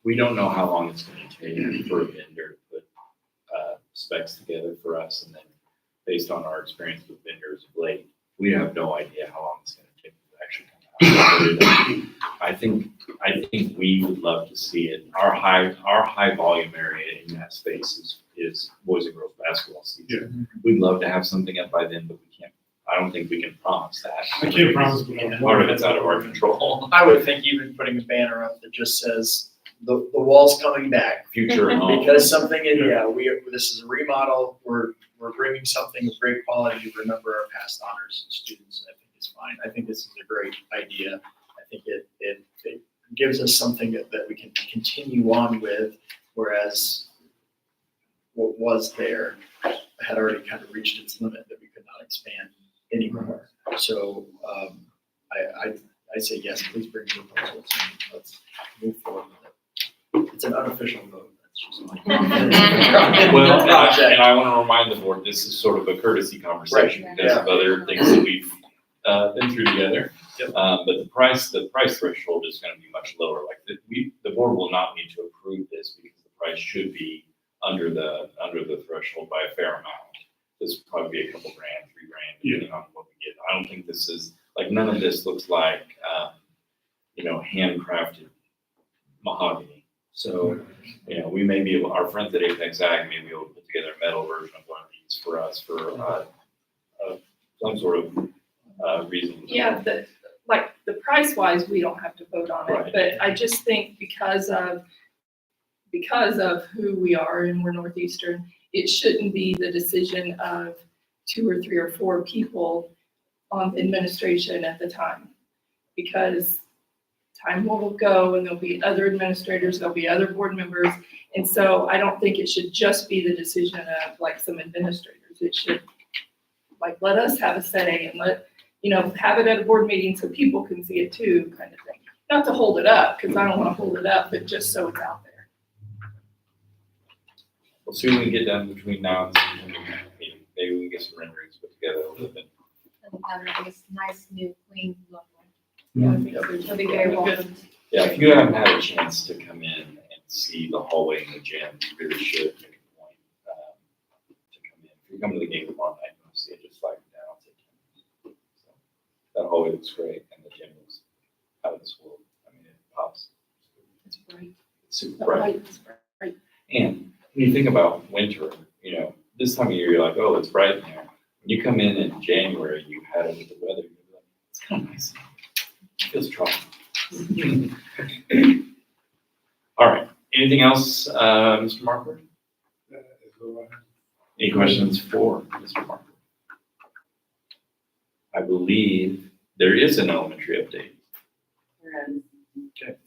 we don't know how long it's going to take for a vendor to put specs together for us. And then based on our experience with vendors of late, we have no idea how long it's going to take to actually come out. I think we would love to see it. Our high volume area in that space is boys and girls basketball season. We'd love to have something up by then, but we can't. I don't think we can promise that. I can't promise, but Part of it's out of our control. I would think even putting a banner up that just says, the wall's coming back. Future home. Because something this is a remodel, we're bringing something of great quality to remember our past honors and students. I think it's fine. I think this is a great idea. I think it gives us something that we can continue on with, whereas what was there had already kind of reached its limit that we could not expand anymore. So I say yes, please bring proposals and let's move forward with it. It's an unofficial vote. That's just my. Well, and I want to remind the board, this is sort of a courtesy conversation Right, because of other things that we've been through together. Yep. But the price threshold is going to be much lower. Like the board will not need to approve this because the price should be under the threshold by a fair amount. This would probably be a couple grand, $3,000, depending on what we get. I don't think this is like none of this looks like handcrafted mahogany. So we may be able, our friends at Apex Ag may be able to put together a metal version of one of these for us for some sort of reason. Yeah, the price wise, we don't have to vote on it, Right. but I just think because of who we are and we're Northeastern, it shouldn't be the decision of 2 or 3 or 4 people on administration at the time. Because time will go and there'll be other administrators, there'll be other board members. And so I don't think it should just be the decision of like some administrators. It should let us have a say and have it at a board meeting so people can see it too, kind of thing. not to hold it up, because I don't want to hold it up, but just so it's out there. We'll see when we get done between now and September meeting. Maybe we can get some renderings put together a little bit. And have this nice, new, clean look. Yeah, I think so. It'll be very welcome. Yeah, if you haven't had a chance to come in and see the hallway and the gym, you really should make a point to come in. If you come to the game tomorrow night, you'll see it just slide down. So that hallway looks great, and the gym looks out of this world. I mean, it pops. It's bright. It's super The bright. light is bright. And when you think about winter, this time of year, you're like, oh, it's bright in here. When you come in January, you had it with the weather, you're like, it's kind of nice. It feels tropical. All right. Anything else, Mr. Marker? Any questions for Mr. Marker? I believe there is an elementary update. Okay.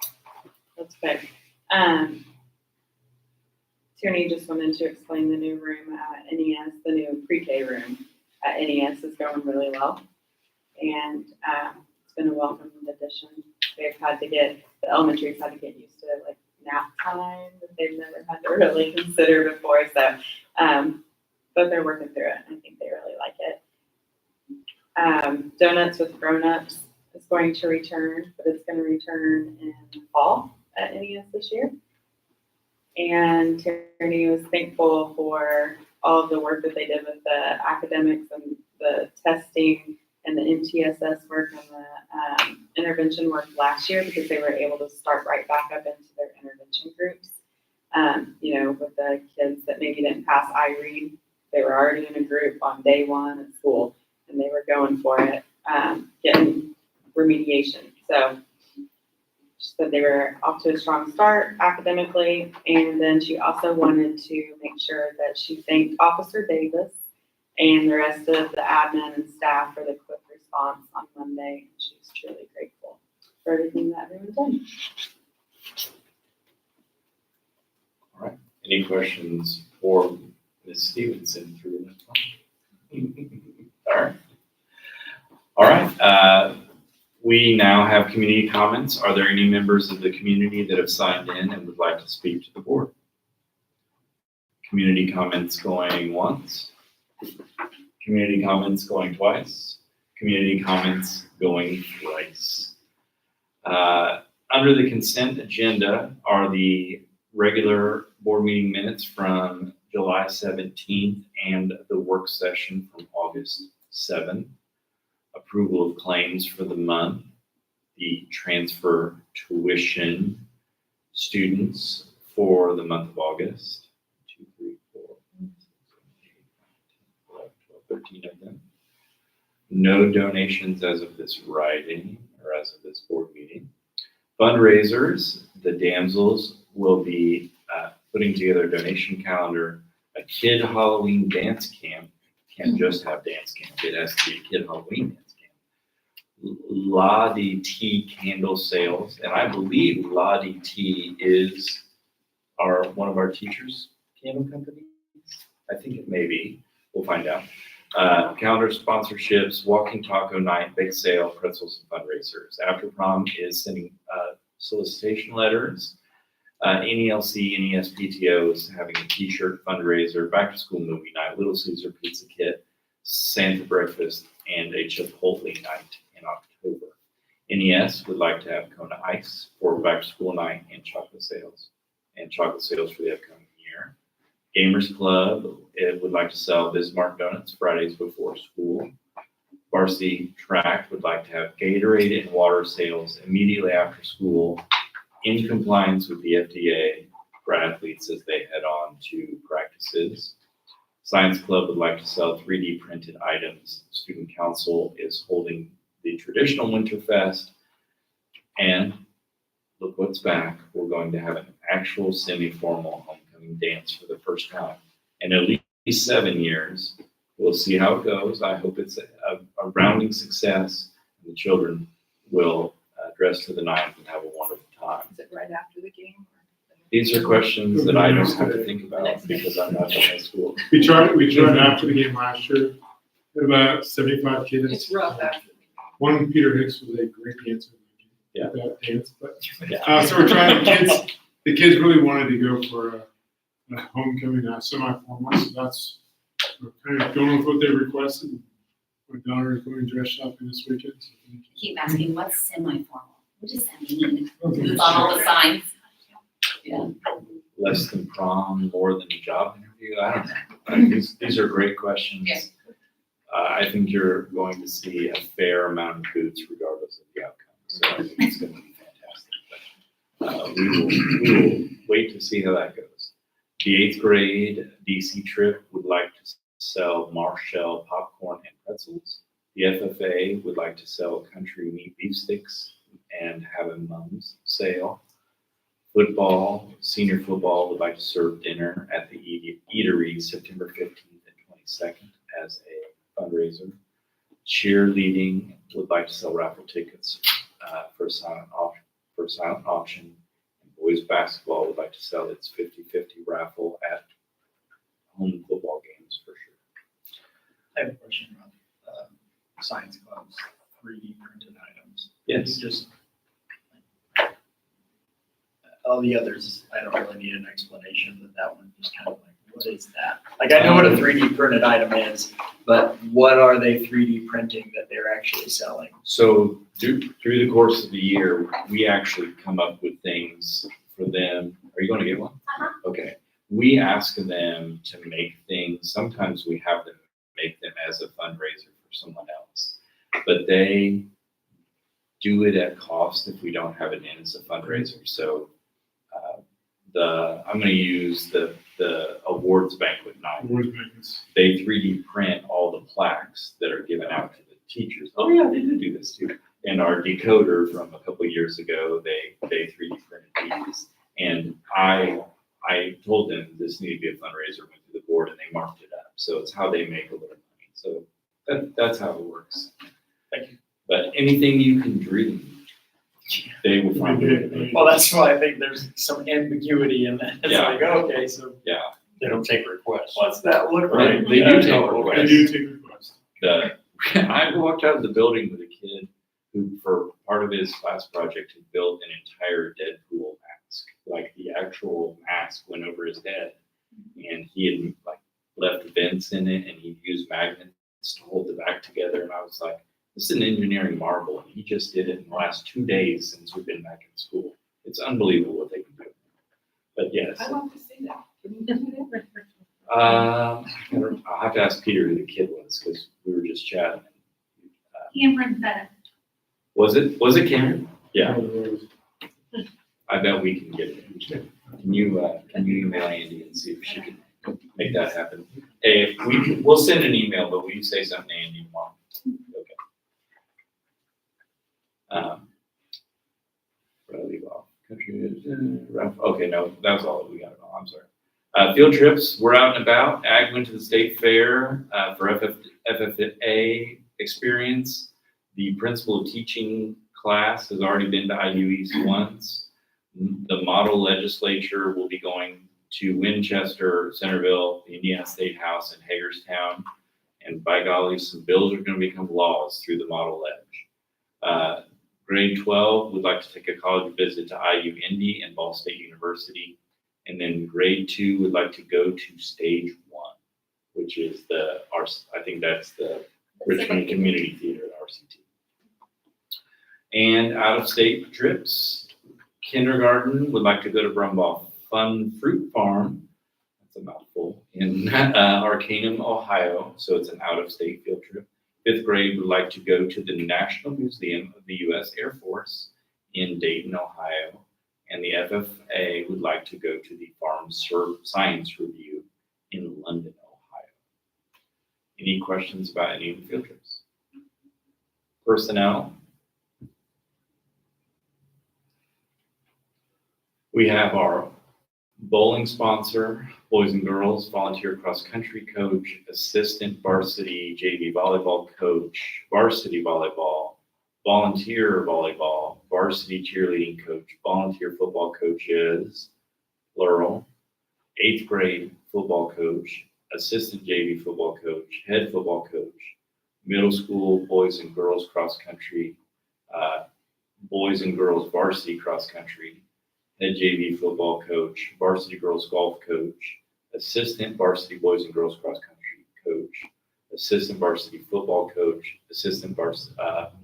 That's good. Tierney just wanted to explain the new room at NES, the new pre-K room at NES is going really well. And it's been a welcome addition. The elementary's had to get used to like nap time that they've never had to really consider before. So, but they're working through it. And I think they really like it. Donuts with Grown-Ups is going to return, but it's going to return in the fall at NES this year. And Tierney was thankful for all of the work that they did with the academics and the testing and the MTSS work and the intervention work last year, because they were able to start right back up into their intervention groups. With the kids that maybe didn't pass IREAD, they were already in a group on day one at school, and they were going for it, getting remediation. So she said they were off to a strong start academically, and then she also wanted to make sure that she thanked Officer Davis and the rest of the admin and staff for the quick response on Monday. She's truly grateful for everything that everyone's done. All right. Any questions for Ms. Stevenson through this one? All right. We now have community comments. Are there any members of the community that have signed in and would like to speak to the board? Community comments going once. Community comments going twice. Community comments going thrice. Under the consent agenda are the regular board meeting minutes from July 17th and the work session from August 7th. Approval of claims for the month, the transfer tuition students for the month of August. 2, 3, 4, 5, 6, 7, 8, 9, 10, 11, 12, 13 of them. No donations as of this writing or as of this board meeting. Fundraisers, the damsels will be putting together a donation calendar, a kid Halloween dance camp. Can't just have dance camp, it has to be a kid Halloween dance camp. La DT candle sales, and I believe La DT is one of our teachers' candle companies. I think it may be, we'll find out. Calendar sponsorships, walking taco night, bake sale, pretzels, and fundraisers. After prom is sending solicitation letters. NELC, NESPTO is having a t-shirt fundraiser, back to school movie night, Little Caesar pizza kit, Santa breakfast, and a Chipotle night in October. NES would like to have Kona Ice for back to school night and chocolate sales for the upcoming year. Gamers Club would like to sell Bismarck donuts Fridays before school. Varsity Track would like to have Gatorade and water sales immediately after school, in compliance with the FDA for athletes as they head on to practices. Science Club would like to sell 3D printed items. Student Council is holding the traditional Winterfest. And look what's back. We're going to have an actual semi-formal homecoming dance for the first time in at least 7 years. We'll see how it goes. I hope it's a rounding success, and the children will dress to the nines and have a wonderful time. Is it right after the game? These are questions that I don't have to think about because I'm not in high school. We tried after the game last year. There were about 75 kids. It's rough after. One Peter Hicks was a great dancer. Yeah. Without dance, but, Yeah. so we're trying, the kids really wanted to go for a homecoming, semi-formal, so that's, we're kind of going with what they requested. My daughter is going dress shopping this weekend. So Keep asking, what's semi-formal? What does that mean? okay. It's on all the signs. Less than prom, more than a job interview. I don't know. These are great questions. Yeah. I think you're going to see a fair amount of boots regardless of the outcome. So I think it's going to be fantastic. But we will wait to see how that goes. The 8th grade DC trip would like to sell Marshall popcorn and pretzels. The FFA would like to sell country meat beef sticks and have a mum's sale. Football, senior football would like to serve dinner at the eatery September 15th and 22nd as a fundraiser. Cheerleading would like to sell raffle tickets for a silent auction. And boys basketball would like to sell its 50-50 raffle at home football games for sure. I have a question about science clubs, 3D printed items. Yes. Just all the others, I don't really need an explanation, but that one just kind of like, what is that? Like, I know what a 3D printed item is, but what are they 3D printing that they're actually selling? So through the course of the year, we actually come up with things for them. Are you going to get one? Okay. We ask them to make things. Sometimes we have them make them as a fundraiser for someone else, but they do it at cost if we don't have it in as a fundraiser. So I'm going to use the awards banquet night. Awards magnets. They 3D print all the plaques that are given out to the teachers. Oh yeah, they did do this too. And our decoder from a couple of years ago, they 3D printed these. And I told them this needed to be a fundraiser, went to the board, and they marked it up. So it's how they make a little money. So that's how it works. Thank you. But anything you can dream, they will find a way to make. Well, that's why I think there's some ambiguity in that. It's Yeah. like, okay, so Yeah, They don't take requests. what's that look Right. like? They do take Oh, requests. They do take requests. I walked out of the building with a kid who, for part of his class project, had built an entire Deadpool mask. Like the actual mask went over his head, and he had like left vents in it, and he used magnets to hold the back together. And I was like, "This is an engineering marvel," and he just did it in the last 2 days since we've been back in school. It's unbelievable what they can do. But yes, I'd love to see that. Can you do that? I'll have to ask Peter who the kid was because we were just chatting. Cameron Bennett. Was it Cameron? Yeah. I bet we can get it. Can you email Andy and see if she can make that happen? Hey, we'll send an email, but will you say something to Andy tomorrow? Okay. Where did I leave off? Okay, no, that was all we got. I'm sorry. Field trips, we're out and about. Ag went to the state fair for FFA experience. The principal of teaching class has already been to IU East once. The model legislature will be going to Winchester, Centerville, the Indiana State House, and Hagerstown. And by golly, some bills are going to become laws through the model ledge. Grade 12 would like to take a college visit to IU Indy and Ball State University. And then grade 2 would like to go to stage 1, which is I think that's the Richmond Community Theater, RCT. And out of state trips, kindergarten would like to go to Brumbaugh Fun Fruit Farm. That's a mouthful. In Arcanum, Ohio. So it's an out of state field trip. 5th grade would like to go to the National Museum of the U.S. Air Force in Dayton, Ohio. And the FFA would like to go to the Farm Science Review in London, Ohio. Any questions about any of the field trips? Personnel. We have our bowling sponsor, boys and girls, volunteer cross-country coach, assistant varsity JV volleyball coach, varsity volleyball, volunteer volleyball, varsity cheerleading coach, volunteer football coaches, plural, 8th grade football coach, assistant JV football coach, head football coach, middle school boys and girls cross country, boys and girls varsity cross country, head JV football coach, varsity girls golf coach, assistant varsity boys and girls cross country coach, assistant varsity football coach,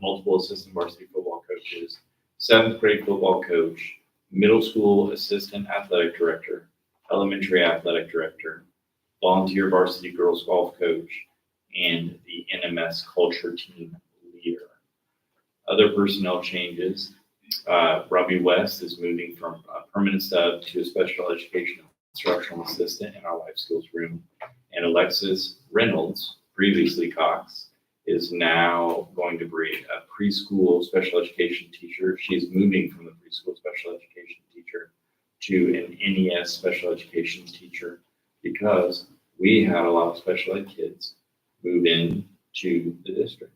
multiple assistant varsity football coaches, 7th grade football coach, middle school assistant athletic director, elementary athletic director, volunteer varsity girls golf coach, and the NMS culture team leader. Other personnel changes, Robbie West is moving from a permanent sub to a special education instructional assistant in our life skills room. And Alexis Reynolds, previously Cox, is now going to be a preschool special education teacher. She is moving from the preschool special education teacher to an NES special education teacher because we had a lot of special ed kids move in to the district.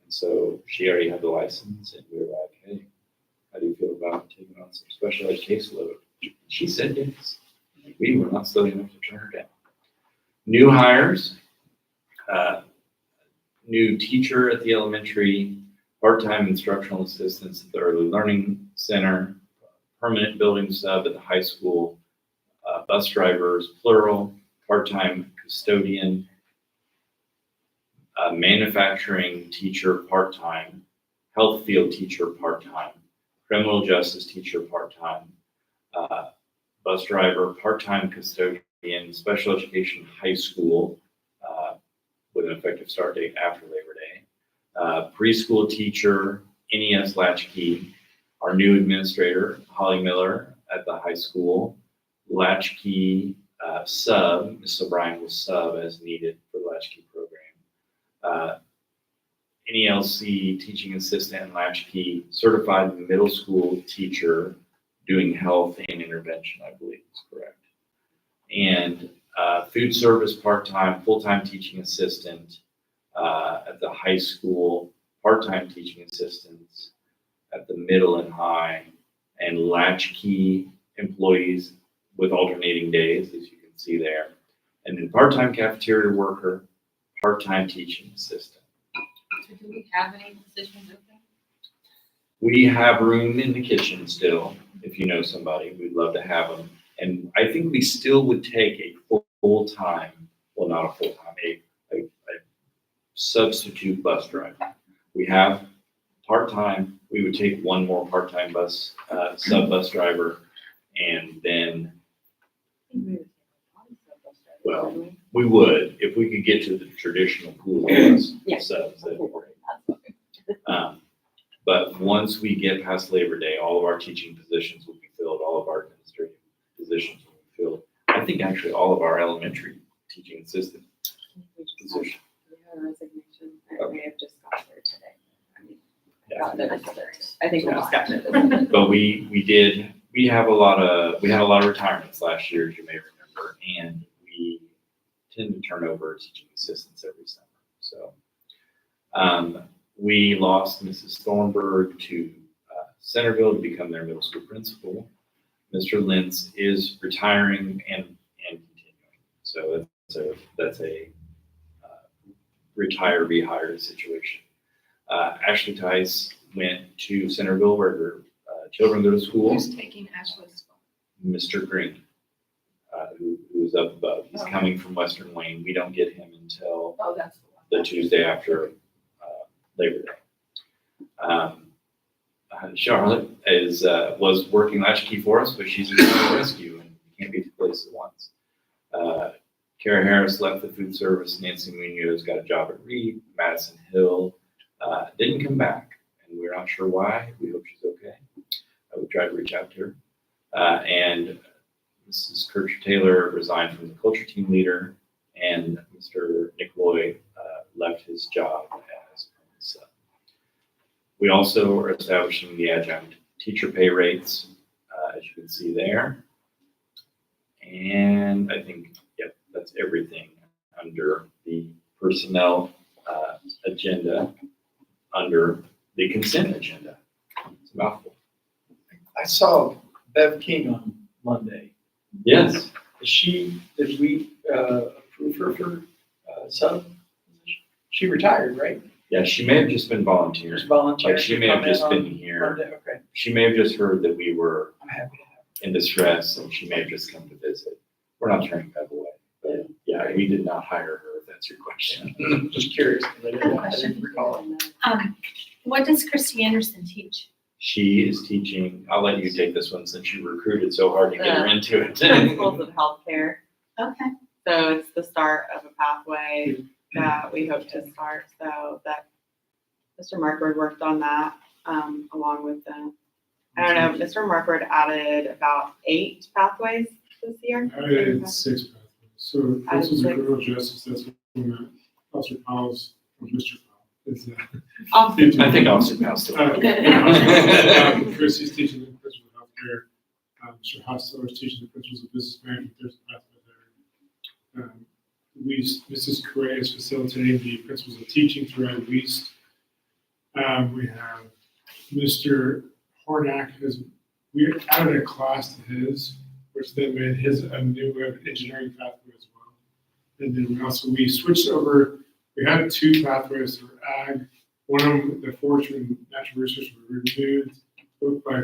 And so she already had the license and we were like, hey, how do you feel about taking on some special ed caseload? She said yes. We were not silly enough to turn her down. New hires, new teacher at the elementary, part-time instructional assistants at the early learning center, permanent building sub at the high school, bus drivers, plural, part-time custodian, manufacturing teacher part-time, health field teacher part-time, criminal justice teacher part-time, bus driver, part-time custodian, special education high school with an effective start date after Labor Day, preschool teacher, NES latchkey, our new administrator, Holly Miller at the high school, latchkey sub, Ms. O'Brien will sub as needed for the latchkey program. NELC teaching assistant and latchkey, certified middle school teacher doing health and intervention, I believe is correct. And food service part-time, full-time teaching assistant at the high school, part-time teaching assistants at the middle and high, and latchkey employees with alternating days, as you can see there. And then part-time cafeteria worker, part-time teaching assistant. So do we have any positions open? We have room in the kitchen still. If you know somebody, we'd love to have them. And I think we still would take a full-time, well, not a full-time, a substitute bus driver. We have part-time, we would take one more part-time sub-bus driver, and then, well, we would, if we could get to the traditional pool of bus subs, that'd be great. But once we get past Labor Day, all of our teaching positions will be filled, all of our administrative positions will be filled. I think actually all of our elementary teaching assistant positions. We have a resignation. I may have just got there today. Yeah. Got notice of it. I think we just got notice of it. But we had a lot of retirements last year, as you may remember, and we tend to turn over teaching assistants every summer. So we lost Mrs. Thornburg to Centerville to become their middle school principal. Mr. Lentz is retiring and continuing. So that's a retire, rehire situation. Ashley Tice went to Centerville where her children go to school. Who's taking Ashley's spot? Mr. Green, who is up above. He's Okay. coming from Western Wayne. We don't get him until Oh, that's the one. the Tuesday after Labor Day. Charlotte was working latchkey for us, but she's in the rescue and can't be two places at once. Kara Harris left the food service. Nancy Munoz got a job at Reed. Madison Hill didn't come back, and we're not sure why. We hope she's okay. We tried to reach out to her. And Mrs. Kircher Taylor resigned from the culture team leader, and Mr. Nick Loy left his job as sub. We also are establishing the adjunct teacher pay rates, as you can see there. And I think, yep, that's everything under the personnel agenda, under the consent agenda. It's a mouthful. I saw Bev King on Monday. Yes. Did we approve her for sub? She retired, right? Yeah, she may have just been volunteering. Just volunteer. Like, she may have just been here. Okay, She may have just heard that we were I'm happy to have in distress, and she may have just come to visit. We're not turning that away, but yeah, we did not hire her, if that's your question. it. Just curious, 'cause I I have a didn't question. recall it. What does Christy Anderson teach? She is teaching, I'll let you take this one since you recruited so hard to get her into it. Principles of healthcare. Okay. So it's the start of a pathway that we hope to start. So that Mr. Markward worked on that, along with the, I don't know, Mr. Markward added about 8 pathways this year. I had 6 pathways. So I had principles of 6. criminal justice, that's when Officer Powell's, or Mr. Powell, is I think Officer Powell's still. Chrissy's teaching the principles of healthcare. Mr. Hostel is teaching the principles of business management. There's a pathway there. Mrs. Correa is facilitating the principles of teaching throughout WEAST. We have Mr. Hornack we added a class to his, which then made his a new engineering pathway as well. And then we switched over, we had 2 pathways for ag. One of them, the forestry and natural research, were removed by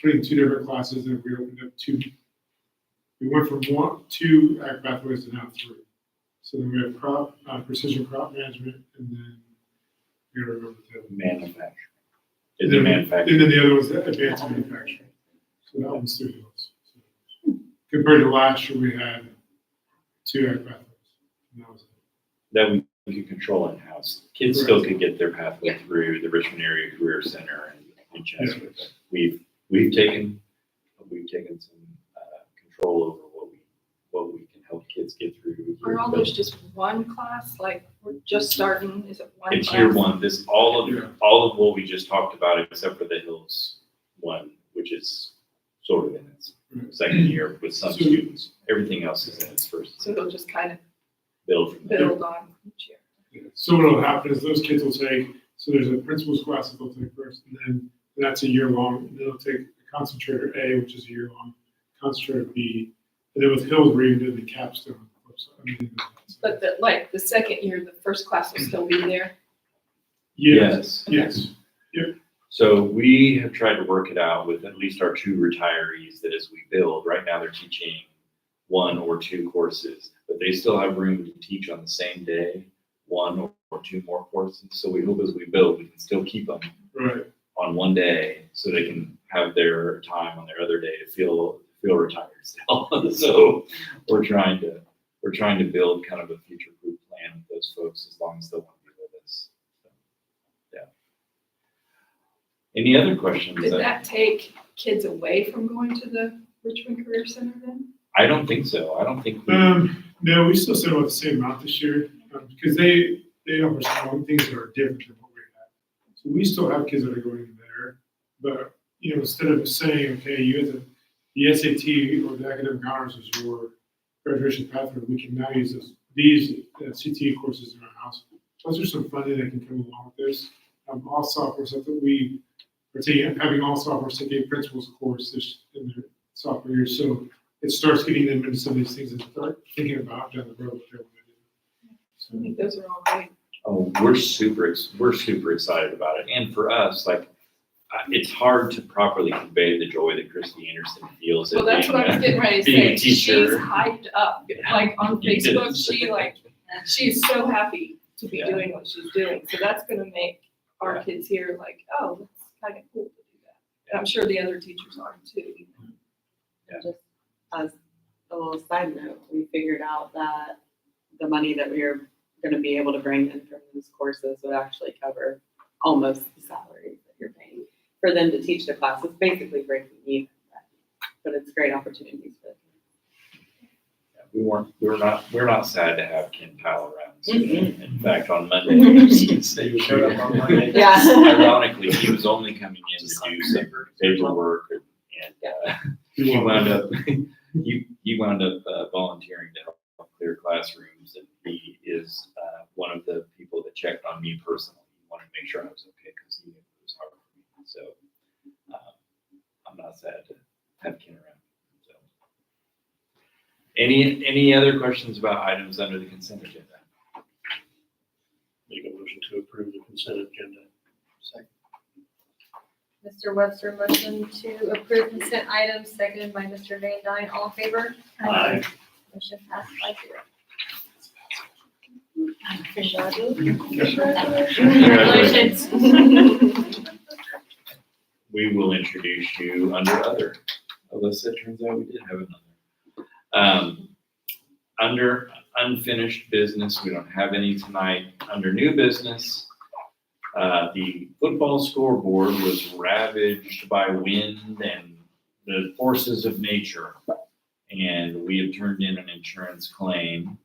putting 2 different classes, and we opened up 2. We went from 2 ag pathways to now 3. So then we have precision crop management, and then you gotta remember the other. Manufacturing. Is And it then, manufacturing? and then the other was advanced manufacturing. So that one's 3 hills. So compared to last year, we had 2 ag pathways. And that was it. That we could control in-house. Kids still could get their pathway through the Richmond Area Career Center and Chester. But we've taken some control over what we can help kids get through. Are all those just one class, like we're just starting, is it one class? It's year 1. This all of what we just talked about, except for the Hills one, which is sort of in its second year with some students. Everything else is in its first. So they'll just kind of Build from there. build on each year. Yeah. So what'll happen is those kids will take, so there's a principal's class that they'll take first, and then that's a year long, and then they'll take a concentrator A, which is a year long, concentrator B, and then with Hills, we're even doing the capstone. But the second year, the first class will still be there. Yes. So we have tried to work it out with at least our 2 retirees that as we build, right now they're teaching 1 or 2 courses, but they still have room to teach on the same day, 1 or 2 more courses. So we hope as we build, we can still keep them on one day so they can have their time on their other day to feel retired still. So we're trying to build kind of a future-proof plan with those folks as long as they want to be with us. So, yeah. Any other questions? Did that take kids away from going to the Richmond Career Center then? I don't think so. I don't think. No, we still send about the same amount this year, because they offer some things that are different than what we have. So we still have kids that are going there, but instead of saying, okay, you have the SAT or the academic honors as your graduation pathway, we can now use these CTE courses in our house. Those are some funding that can come along with this. All software stuff that we are taking, having all software take a principles course in their sophomore year. So it starts getting them into some of these things and start thinking about down the road what they want to do. So, I think those are all great. Oh, we're super excited about it. And for us, it's hard to properly convey the joy that Christy Anderson feels. Well, that's what I was getting ready to being a say. She's teacher. hyped up, like on Yes. Facebook, she's so happy to be doing what she's doing. So that's gonna make our kids here like, oh, that's kind of cool to do that. And I'm sure the other teachers are too. Just as a little side note, we figured out that the money that we are going to be able to bring in from these courses would actually cover almost the salaries that you're paying for them to teach the class. It's basically breaking even, but it's great opportunities for them. We're not sad to have Ken Powell around. Mm-mm. In fact, on Monday, he showed up on Monday. Yeah. Ironically, he was only coming in to do some paperwork, and he wound up volunteering to help clear classrooms, and he is one of the people that checked on me personally. He wanted to make sure I was okay because he knew it was hard for me. So I'm not sad to have Ken around. So, any other questions about items under the consent agenda? Make a motion to approve the consent agenda. Mr. Webster motion to approve consent items, seconded by Mr. Van Dyne. All in favor? Aye. Motion passed 5-0. Congratulations. Congratulations. We will introduce you under other. Alyssa, it turns out we did have another. Under unfinished business, we don't have any tonight. Under new business, the football scoreboard was ravaged by wind and the forces of nature. And we have turned in an insurance claim.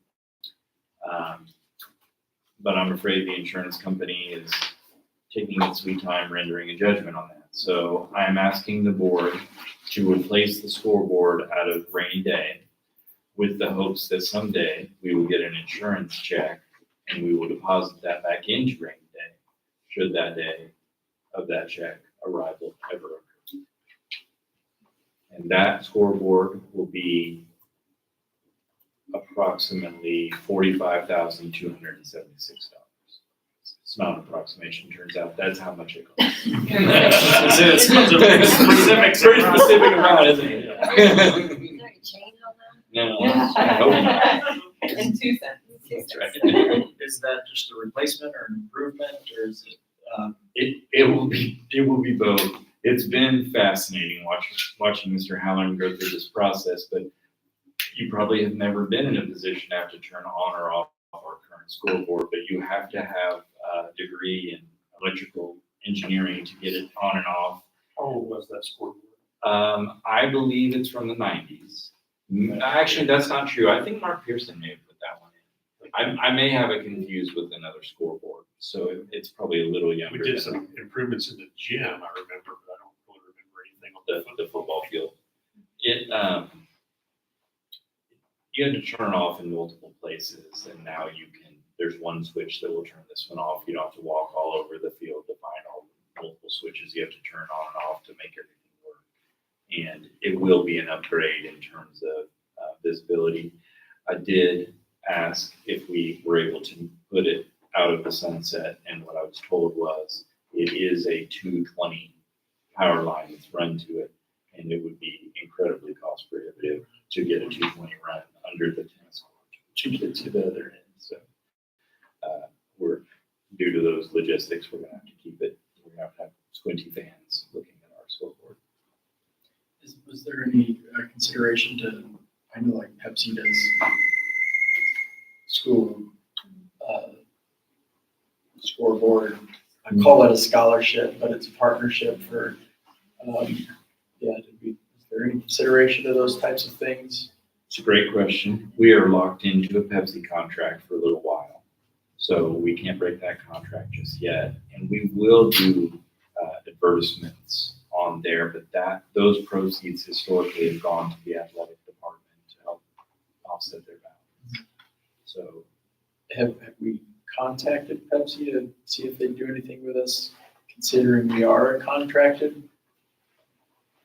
But I'm afraid the insurance company is taking its sweet time rendering a judgment on that. So I am asking the board to replace the scoreboard out of rainy day with the hopes that someday we will get an insurance check and we will deposit that back into rainy day, should that day of that check arrival ever occur. And that scoreboard will be approximately $45,276. It's not an approximation, turns out that's how much it costs. It's a very specific Very specific amount, isn't it? Is there a chain on No, I hope not. that? In 2 cents. That's right. Is that just a replacement or an improvement, or is it, It will be both. It's been fascinating watching Mr. Halloran go through this process, but you probably have never been in a position to have to turn on or off our current scoreboard, but you have to have a degree in electrical engineering to get it on and off. How old was that scoreboard? I believe it's from the 90s. Actually, that's not true. I think Mark Pearson may have put that one in. I may have it confused with another scoreboard, so it's probably a little younger. We did than some improvements in the gym, I remember, but I don't really remember anything on the football field. You had to turn off in multiple places, and now there's one switch that will turn this one off. You don't have to walk all over the field to find all the multiple switches you have to turn on and off to make everything work. And it will be an upgrade in terms of visibility. I did ask if we were able to put it out of the sunset, and what I was told was it is a 220 power line that's run to it, and it would be incredibly cost prohibitive to get a 220 run under the tennis court to get to the other end. So we're, due to those logistics, we're gonna have to keep it. We're gonna have squinty fans looking at our scoreboard. was there any consideration to, I know like Pepsi does school scoreboard. I call it a scholarship, but it's a partnership for, is there any consideration to those types of things? It's a great question. We are locked into a Pepsi contract for a little while, so we can't break that contract just yet. And we will do advertisements on there, but those proceeds historically have gone to the athletic department to help offset their balance. So, Have we contacted Pepsi to see if they do anything with us, considering we are contracted?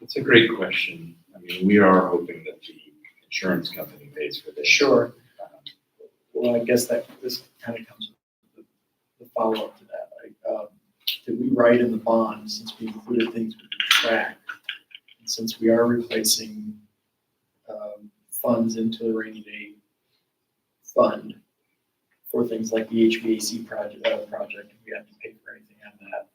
it's a great question. I mean, we are hoping that the insurance company pays for this. Sure. Well, I guess this kind of comes with the follow-up to that. Did we write in the bond, since we included things with the track, and since we are replacing funds into the rainy day fund for things like the HVAC project, we have to pay for anything on that,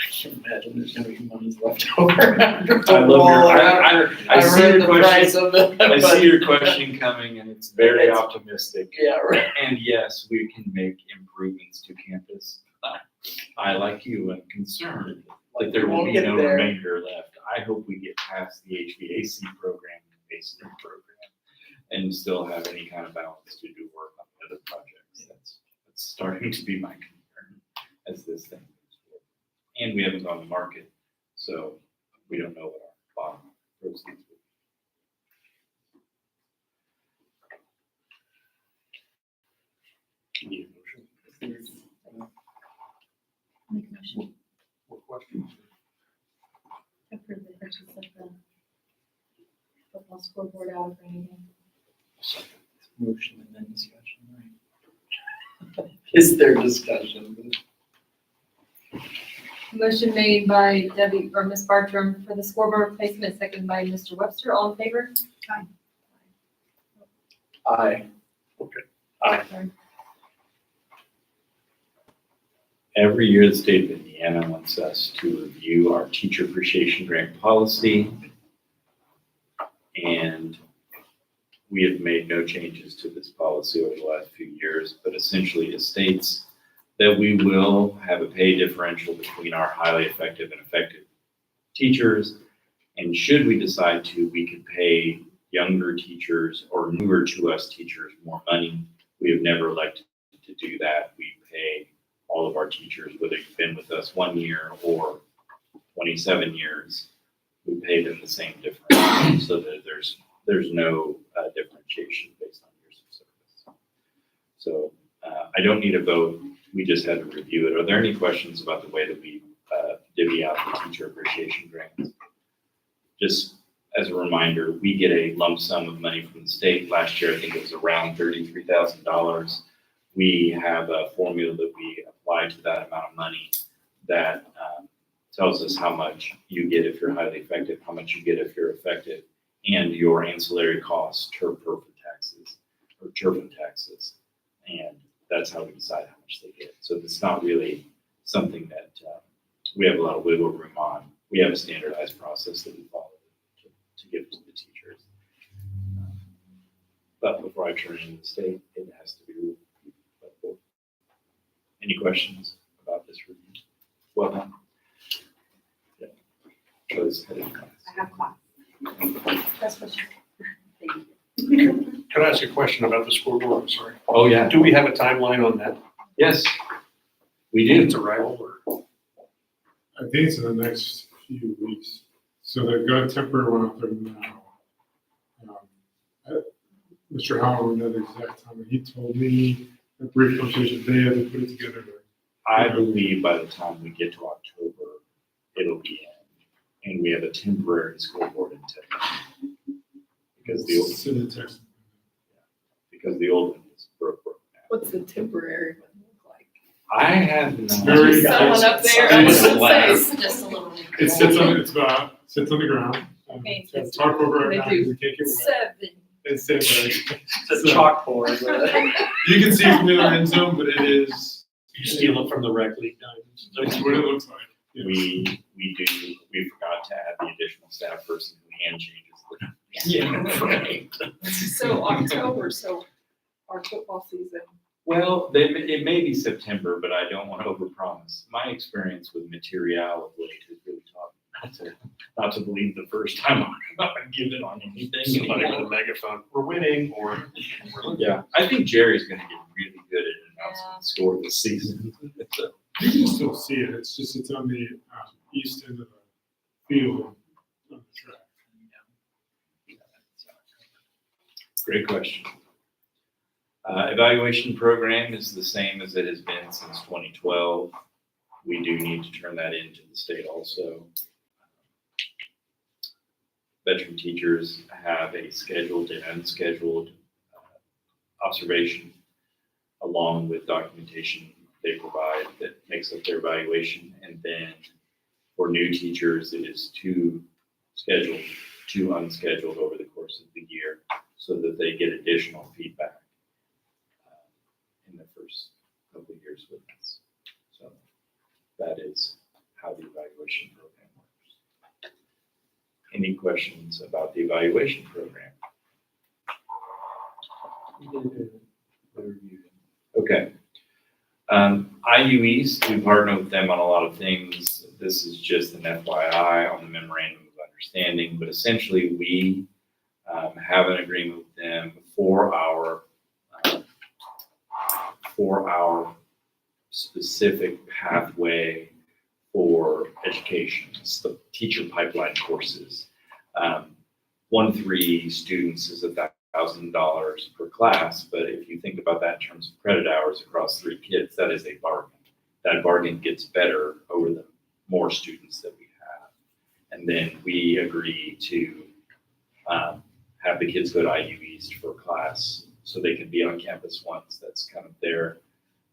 I can't imagine there's gonna be money left over after I love I see read your the question. price of it, I but- see your question coming, and it's very optimistic. Yeah, right. And yes, we can make improvements to campus. I, like you, am concerned that there will We'll be get no there. remainder left. I hope we get past the HVAC program, the masonry program, and still have any kind of balance to do work on the other projects. That's starting to be my concern as this thing moves forward. And we haven't gone to market, so we don't know what our bottom proceeds will be. Need a motion? Make a motion. More questions? Approve the purchase of the football scoreboard out of rainy day. Motion and then discussion, right? is there discussion? Motion made by Debbie or Ms. Bartram for the scoreboard replacement, second by Mr. Webster. All in favor? Aye. Every year, the state of Indiana wants us to review our teacher appreciation grant policy. And we have made no changes to this policy over the last few years, but essentially it states that we will have a pay differential between our highly effective and effective teachers. And should we decide to, we could pay younger teachers or newer to us teachers more money. We have never elected to do that. We pay all of our teachers, whether you've been with us 1 year or 27 years, we pay them the same difference so that there's no differentiation based on years of service. So I don't need a vote. We just had to review it. Are there any questions about the way that we divvy out the teacher appreciation grants? Just as a reminder, we get a lump sum of money from the state. Last year, I think it was around $33,000. We have a formula that we apply to that amount of money that tells us how much you get if you're highly effective, how much you get if you're effective, and your ancillary costs, TURP taxes, or turbine taxes. And that's how we decide how much they get. So it's not really something that we have a lot of wiggle room on. We have a standardized process that we follow to give to the teachers. But before I turn it into the state, it has to be reviewed by the board. Any questions about this review? Well, yeah. Charlie's headed in class. I have class. That's what Can I ask a question about the scoreboard? I'm sorry. Oh, yeah. Do we have a timeline on that? Yes, we do. It's arrival or? I think it's in the next few weeks. So they've got a temporary one out there now. Mr. Howard will know the exact time. He told me a brief conversation, they had to put it together. I believe by the time we get to October, it'll be in. And we have a temporary scoreboard in town. Because the old, Send a text. because the old one is broke now. What's the temporary one look like? I have Very not. Someone up there, I was gonna say. Just a little. It sits on the ground. Okay, It's talk over right They now do. because we can't get wet. 7. It's set It's a chalkboard. You can see it from the other end zone, but it is, You steal it from the rec league diamonds. that's what it looks like. Yes. We forgot to add the additional staff person who hand changes the. Yeah. Right. So October, so our football season. Well, it may be September, but I don't want to overpromise. My experience with material of late has really taught me not to believe the first time I'm given on anything. Somebody anymore. with a megaphone, we're winning, or we're losing. Yeah, I think Jerry's gonna get really good at announcing the score this season. So, You can still see it, it's on the east end of the field on the track. Great question. Evaluation program is the same as it has been since 2012. We do need to turn that into the state also. Veteran teachers have a scheduled and unscheduled observation along with documentation they provide that makes up their evaluation. And then for new teachers, it is 2 scheduled, 2 unscheduled over the course of the year so that they get additional feedback in the first couple of years with us. So that is how the evaluation program works. Any questions about the evaluation program? Okay. IU East, we partner with them on a lot of things. This is just an FYI on the memorandum of understanding, but essentially we have an agreement with them for our specific pathway for education. It's the teacher pipeline courses. 1-3 students is $1,000 per class, but if you think about that in terms of credit hours across 3 kids, that is a bargain. That bargain gets better over the more students that we have. And then we agree to have the kids go to IU East for class so they can be on campus once. That's kind of their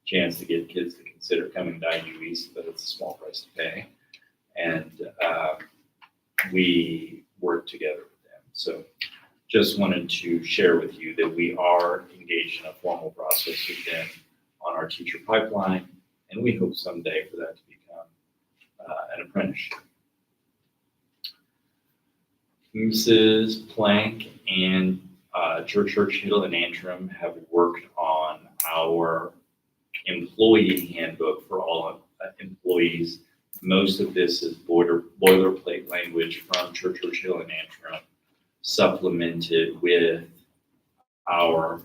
chance to get kids to consider coming to IU East, but it's a small price to pay. And we work together with them. So just wanted to share with you that we are engaged in a formal process with them on our teacher pipeline, and we hope someday for that to become an apprenticeship. Mrs. Plank and Churchill and Antrim have worked on our employee handbook for all employees. Most of this is boilerplate language from Churchill and Antrim, supplemented with our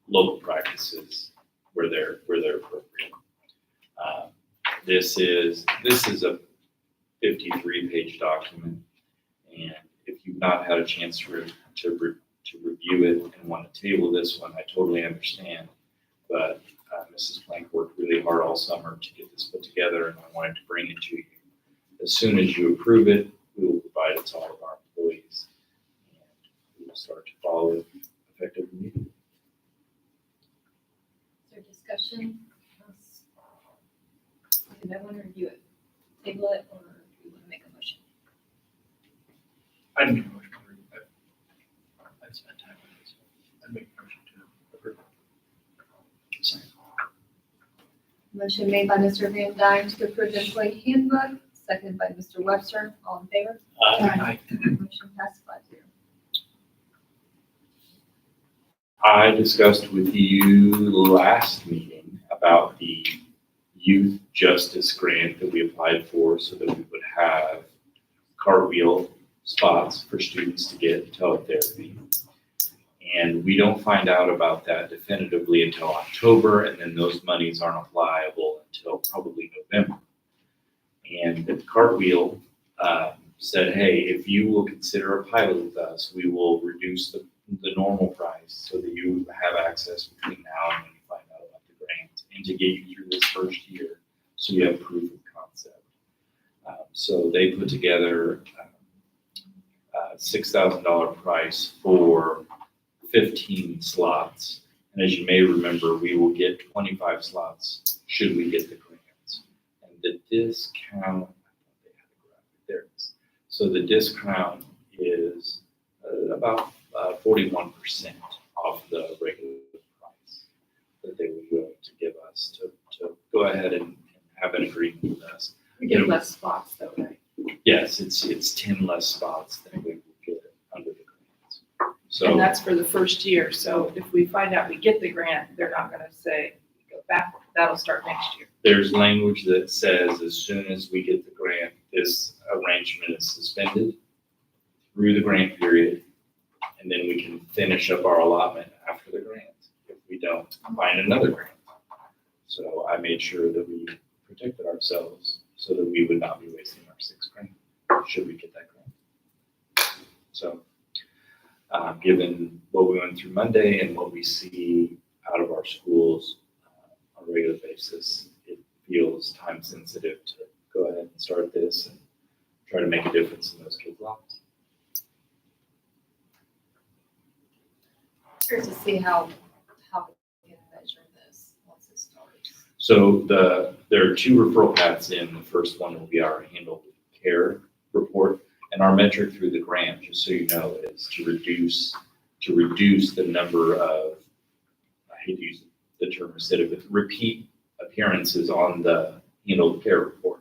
local practices where they're appropriate. This is a 53-page document, and if you've not had a chance to review it and want to table this one, I totally understand. But Mrs. Plank worked really hard all summer to get this put together, and I wanted to bring it to you. As soon as you approve it, we will provide it to all of our employees, and we will start to follow it effectively immediately. Is there discussion? Did I want to review it? Table it, or do you want to make a motion? I'd make a motion to approve it. I'd spend time with it, so I'd make a motion to approve. Motion made by Mr. Van Dyne to approve the employee handbook, seconded by Mr. Webster. All in favor? Aye. Motion passed 5-0. I discussed with you last meeting about the youth justice grant that we applied for so that we would have cartwheel spots for students to get teletherapy. And we don't find out about that definitively until October, and then those monies aren't applicable until probably November. And the cartwheel said, hey, if you will consider a pilot with us, we will reduce the normal price so that you have access between now and when you find out about the grant, and to get you through this first year so you have proof of concept. So they put together a $6,000 price for 15 slots. And as you may remember, we will get 25 slots should we get the grants. And the discount, there it is. So the discount is about 41% off the regular price that they were willing to give us to go ahead and have an agreement with us. We get less spots though, right? Yes, it's 10 less spots than we would get under the grants. And So that's for the first year. So if we find out we get the grant, they're not gonna say, go backward. That'll start next year. there's language that says as soon as we get the grant, this arrangement is suspended through the grant period, and then we can finish up our allotment after the grant if we don't find another grant. So I made sure that we protected ourselves so that we would not be wasting our 6 grant should we get that grant. So given what we went through Monday and what we see out of our schools on a regular basis, it feels time sensitive to go ahead and start this and try to make a difference in those kids' lives. Curious to see how we can measure this once it starts. So there are 2 referral paths in. The first one will be our handle care report, and our metric through the grant, just so you know, is to reduce the number of, I hate to use the term recidivist, repeat appearances on the handle care report.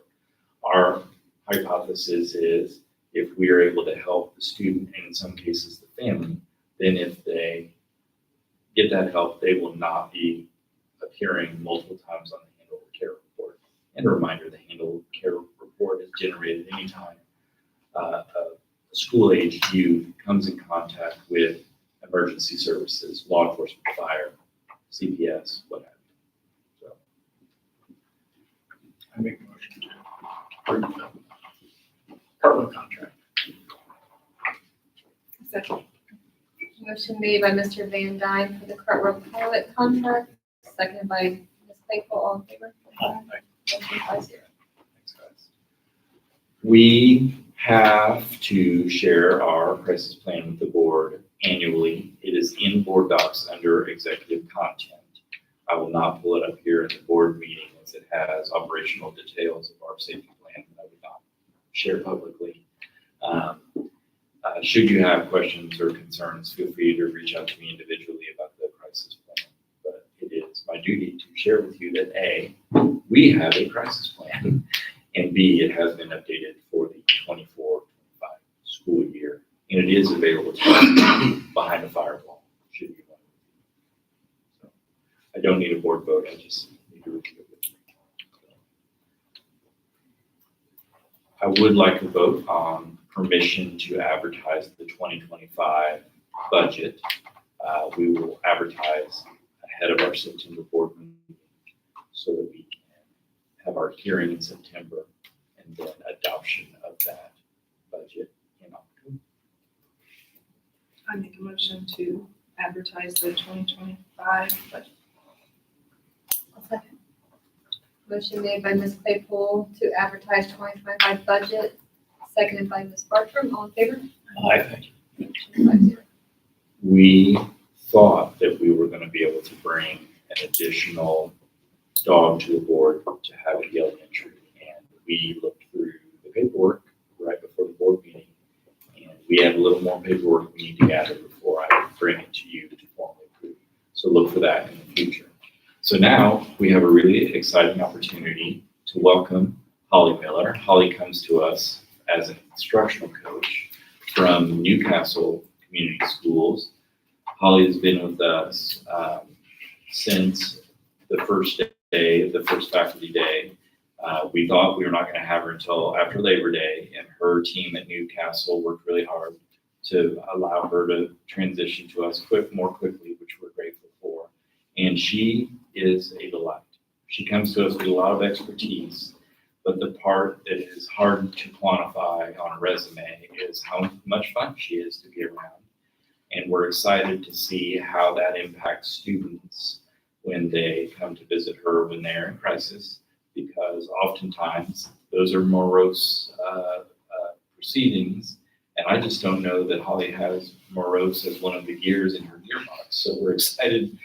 Our hypothesis is if we are able to help the student, and in some cases the family, then if they get that help, they will not be appearing multiple times on the handle care report. And a reminder, the handle care report is generated anytime a school-aged youth comes in contact with emergency services, law enforcement, fire, CPS, what have you. So I make a motion to approve the cartwheel contract. Second. Motion made by Mr. Van Dyne for the Cartwheel pilot contract, seconded by Ms. Claypool. All in favor? Motion 5-0. thanks, guys. We have to share our crisis plan with the board annually. It is in board docs under executive content. I will not pull it up here in the board meeting as it has operational details of our safety plan that I would not share publicly. Should you have questions or concerns, feel free to reach out to me individually about the crisis plan. But it is my duty to share with you that A, we have a crisis plan, and B, it has been updated for the 24-25 school year, and it is available to you behind the firewall, should you want. So I don't need a board vote, I just need to review it with you. I would like to vote on permission to advertise the 2025 budget. We will advertise ahead of our September board meeting so that we can have our hearing in September and then adoption of that budget in October. I make a motion to advertise the 2025 budget. I'll second. Motion made by Ms. Claypool to advertise 2025 budget, seconded by Ms. Bartram. All in favor? Aye. Motion 5-0. We thought that we were going to be able to bring an additional dog to the board to have at the elementary. And we looked through the paperwork right before the board meeting. And we have a little more paperwork we need to gather before I bring it to you to formally approve. So look for that in the future. So now we have a really exciting opportunity to welcome Holly Miller. Holly comes to us as an instructional coach from Newcastle Community Schools. Holly has been with us since the first day, the first faculty day. We thought we were not going to have her until after Labor Day, and her team at Newcastle worked really hard to allow her to transition to us more quickly, which we're grateful for. And she is a delight. She comes to us with a lot of expertise, but the part that is hard to quantify on a resume is how much fun she is to be around. And we're excited to see how that impacts students when they come to visit her when they're in crisis, because oftentimes those are morose proceedings. And I just don't know that Holly has morose as one of the gears in her gearbox. So we're excited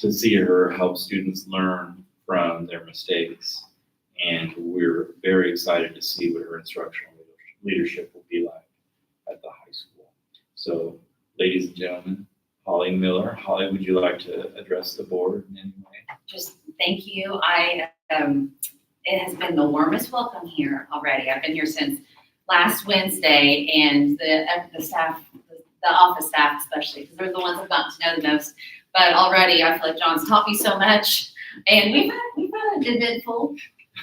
to see her help students learn from their mistakes. And we're very excited to see what her instructional leadership will be like at the high school. So, ladies and gentlemen, Holly Miller. Holly, would you like to address the board in any way? Just thank you. It has been the warmest welcome here already. I've been here since last Wednesday, and the staff, the office staff especially, because they're the ones I've gotten to know the most. But already I feel like John's taught me so much, and we've had an eventful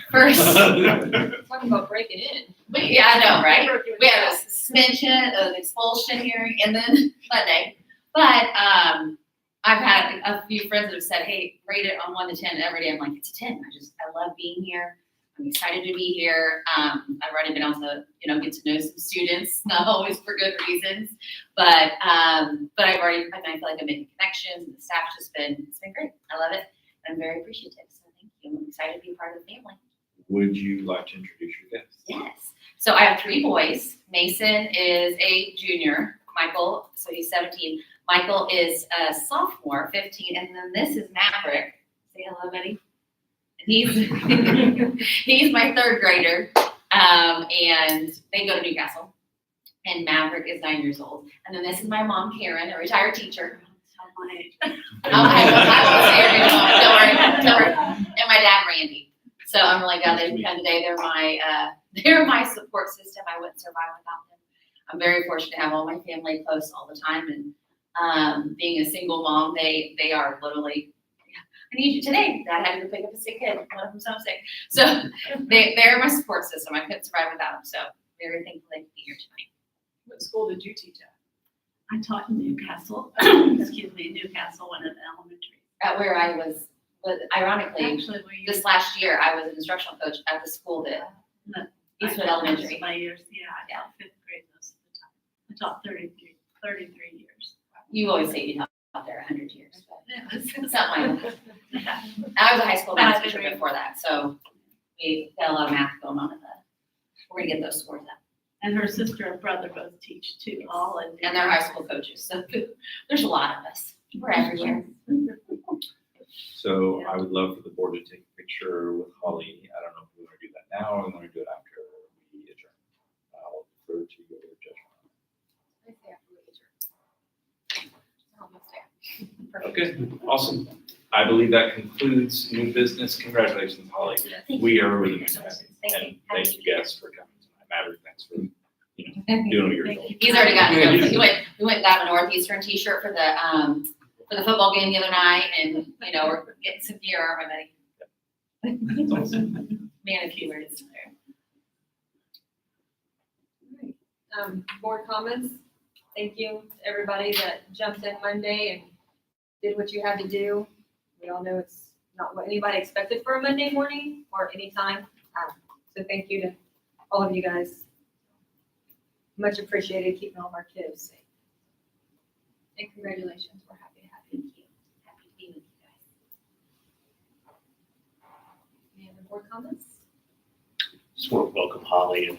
first. Talking about breaking in. Yeah, I know, right? We had a suspension, an expulsion hearing, and then Monday. But I've had a few friends that have said, hey, rate it on 1 to 10 every day. I'm like, it's a 10. I love being here. I'm excited to be here. I've already been able to, get to know some students, not always for good reasons, but I feel like I'm making connections, and the staff's it's been great. I love it. I'm very appreciative. So thank you. I'm excited to be part of the family. Would you like to introduce your guests? Yes. So I have 3 boys. Mason is a junior. Michael, so he's 17. Michael is a sophomore, 15. And then this is Maverick. Say hello, buddy. He's my 3rd grader. And they go to Newcastle. And Maverick is 9 years old. And then this is my mom, Karen, a retired teacher. I won't say her name. Don't worry. And my dad, Randy. So I'm really glad they've come today. They're my support system. I wouldn't survive without them. I'm very fortunate to have all my family close all the time. And being a single mom, they are literally, I need you today. Dad had to go pick up a sick kid. One of them's homesick. So they're my support system. I couldn't survive without them. So very thankful they could be here tonight. What school did you teach at? I taught in Newcastle, Newcastle, one of the elementary. At where I was, but ironically, Actually, this last year, I was an instructional coach at the school that, Eastwood Elementary. My years, I taught 5th grade most of the time. I taught 33 years. You always say you taught there 100 years. It Something like that. I was a high school math teacher before that, so we got a lot of math going on at that. We're gonna get those scores up. And her sister and brother both teach too, all in. And they're high school coaches, so there's a lot of us. We're everywhere. So I would love for the board to take a picture with Holly. I don't know if we want to do that now or we want to do it after we adjourn. I'll defer to your judgment. I say after we adjourn. Okay, awesome. I believe that concludes new business. Congratulations, Holly. We are really happy. And thank you guys for coming tonight. Maverick, thanks for, doing what you're doing. He's already gotten it. We went and got a Northeastern t-shirt for the football game the other night, and, we're getting some gear, aren't we, buddy? Awesome. Man, a few words. Board comments. Thank you to everybody that jumped in Monday and did what you had to do. We all know it's not what anybody expected for a Monday morning or any time. So thank you to all of you guys. Much appreciated keeping all of our kiddos safe. And congratulations, we're happy to have you. Happy to be with you guys. Any other board comments? Just want to welcome Holly and,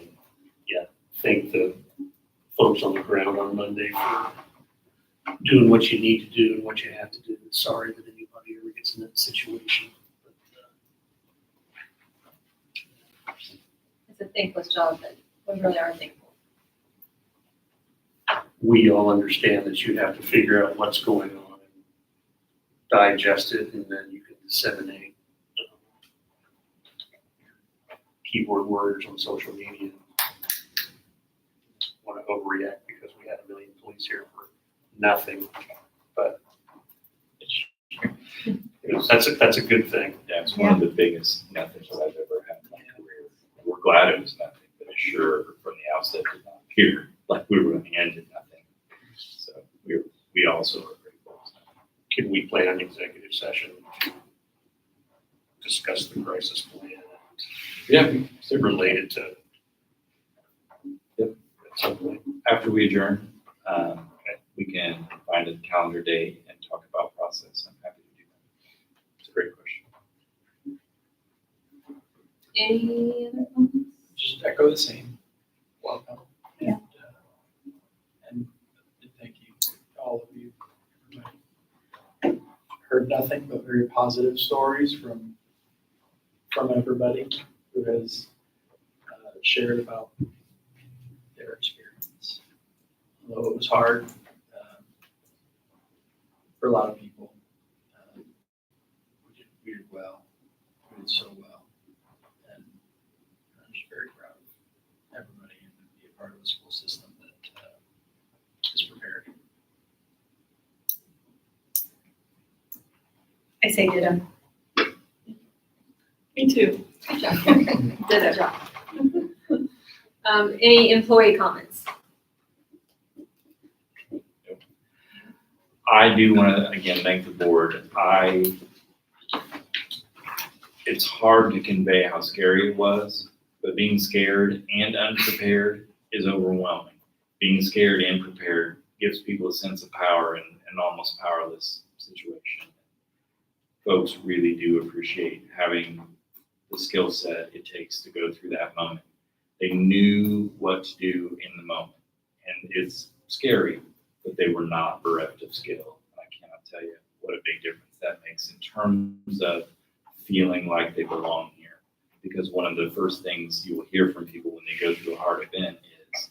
thank the folks on the ground on Monday for doing what you need to do and what you have to do. Sorry that anybody ever gets in that situation. But, It's a thankless job, but we really are thankful. we all understand that you have to figure out what's going on and digest it, and then you can disseminate keyword words on social media. Want to overreact because we had 1 million police here for nothing, but that's a good thing. Yeah, it's one of the biggest nothings that I've ever had in my career. We're glad it was nothing, but it sure from the outset did not appear like we were going to end at nothing. So we also are grateful. Can we plan an executive session to discuss the crisis plan Yeah, related to? Yep. At some point. after we adjourn, we can find a calendar date and talk about process. I'm happy to do that. It's a great question. Any other comments? Just echo the same. Welcome. Yeah. And thank you, all of you. Heard nothing but very positive stories from everybody who has shared about their experience. Although it was hard for a lot of people, we did well. We did so well. And I'm just very proud of everybody and to be a part of a school system that is prepared. I say ditto. Me too. Good job. Good job. Any employee comments? I do want to, again, thank the board. It's hard to convey how scary it was, but being scared and unprepared is overwhelming. Being scared and prepared gives people a sense of power in an almost powerless situation. Folks really do appreciate having the skill set it takes to go through that moment. They knew what to do in the moment, and it's scary, but they were not bereft of skill. I cannot tell you what a big difference that makes in terms of feeling like they belong here. Because one of the first things you will hear from people when they go through a hard event is,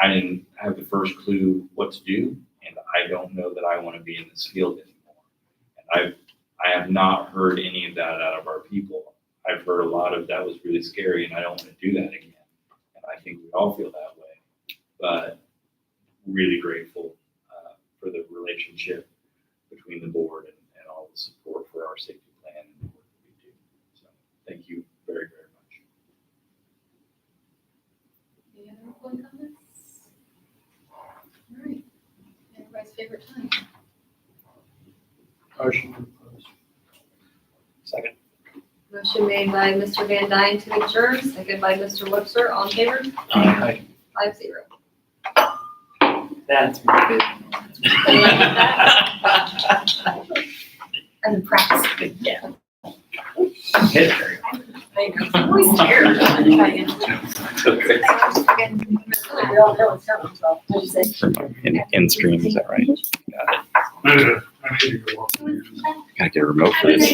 I didn't have the first clue what to do, and I don't know that I want to be in this field anymore. And I have not heard any of that out of our people. I've heard a lot of that was really scary and I don't want to do that again. And I think we all feel that way, but really grateful for the relationship between the board and all the support for our safety plan and the work that we do. So thank you very, very much. Any other employee comments? All right, everybody's favorite time. Motion to close. Second. Motion made by Mr. Van Dyne to adjourn, seconded by Mr. Lipser. All in favor? Aye. 5-0. That's good. And practice. Yeah. I know. I'm always scared. Okay. We all know it's coming, so what'd you say? In stream, is that right? I need to go walk. Gotta get a remote for this.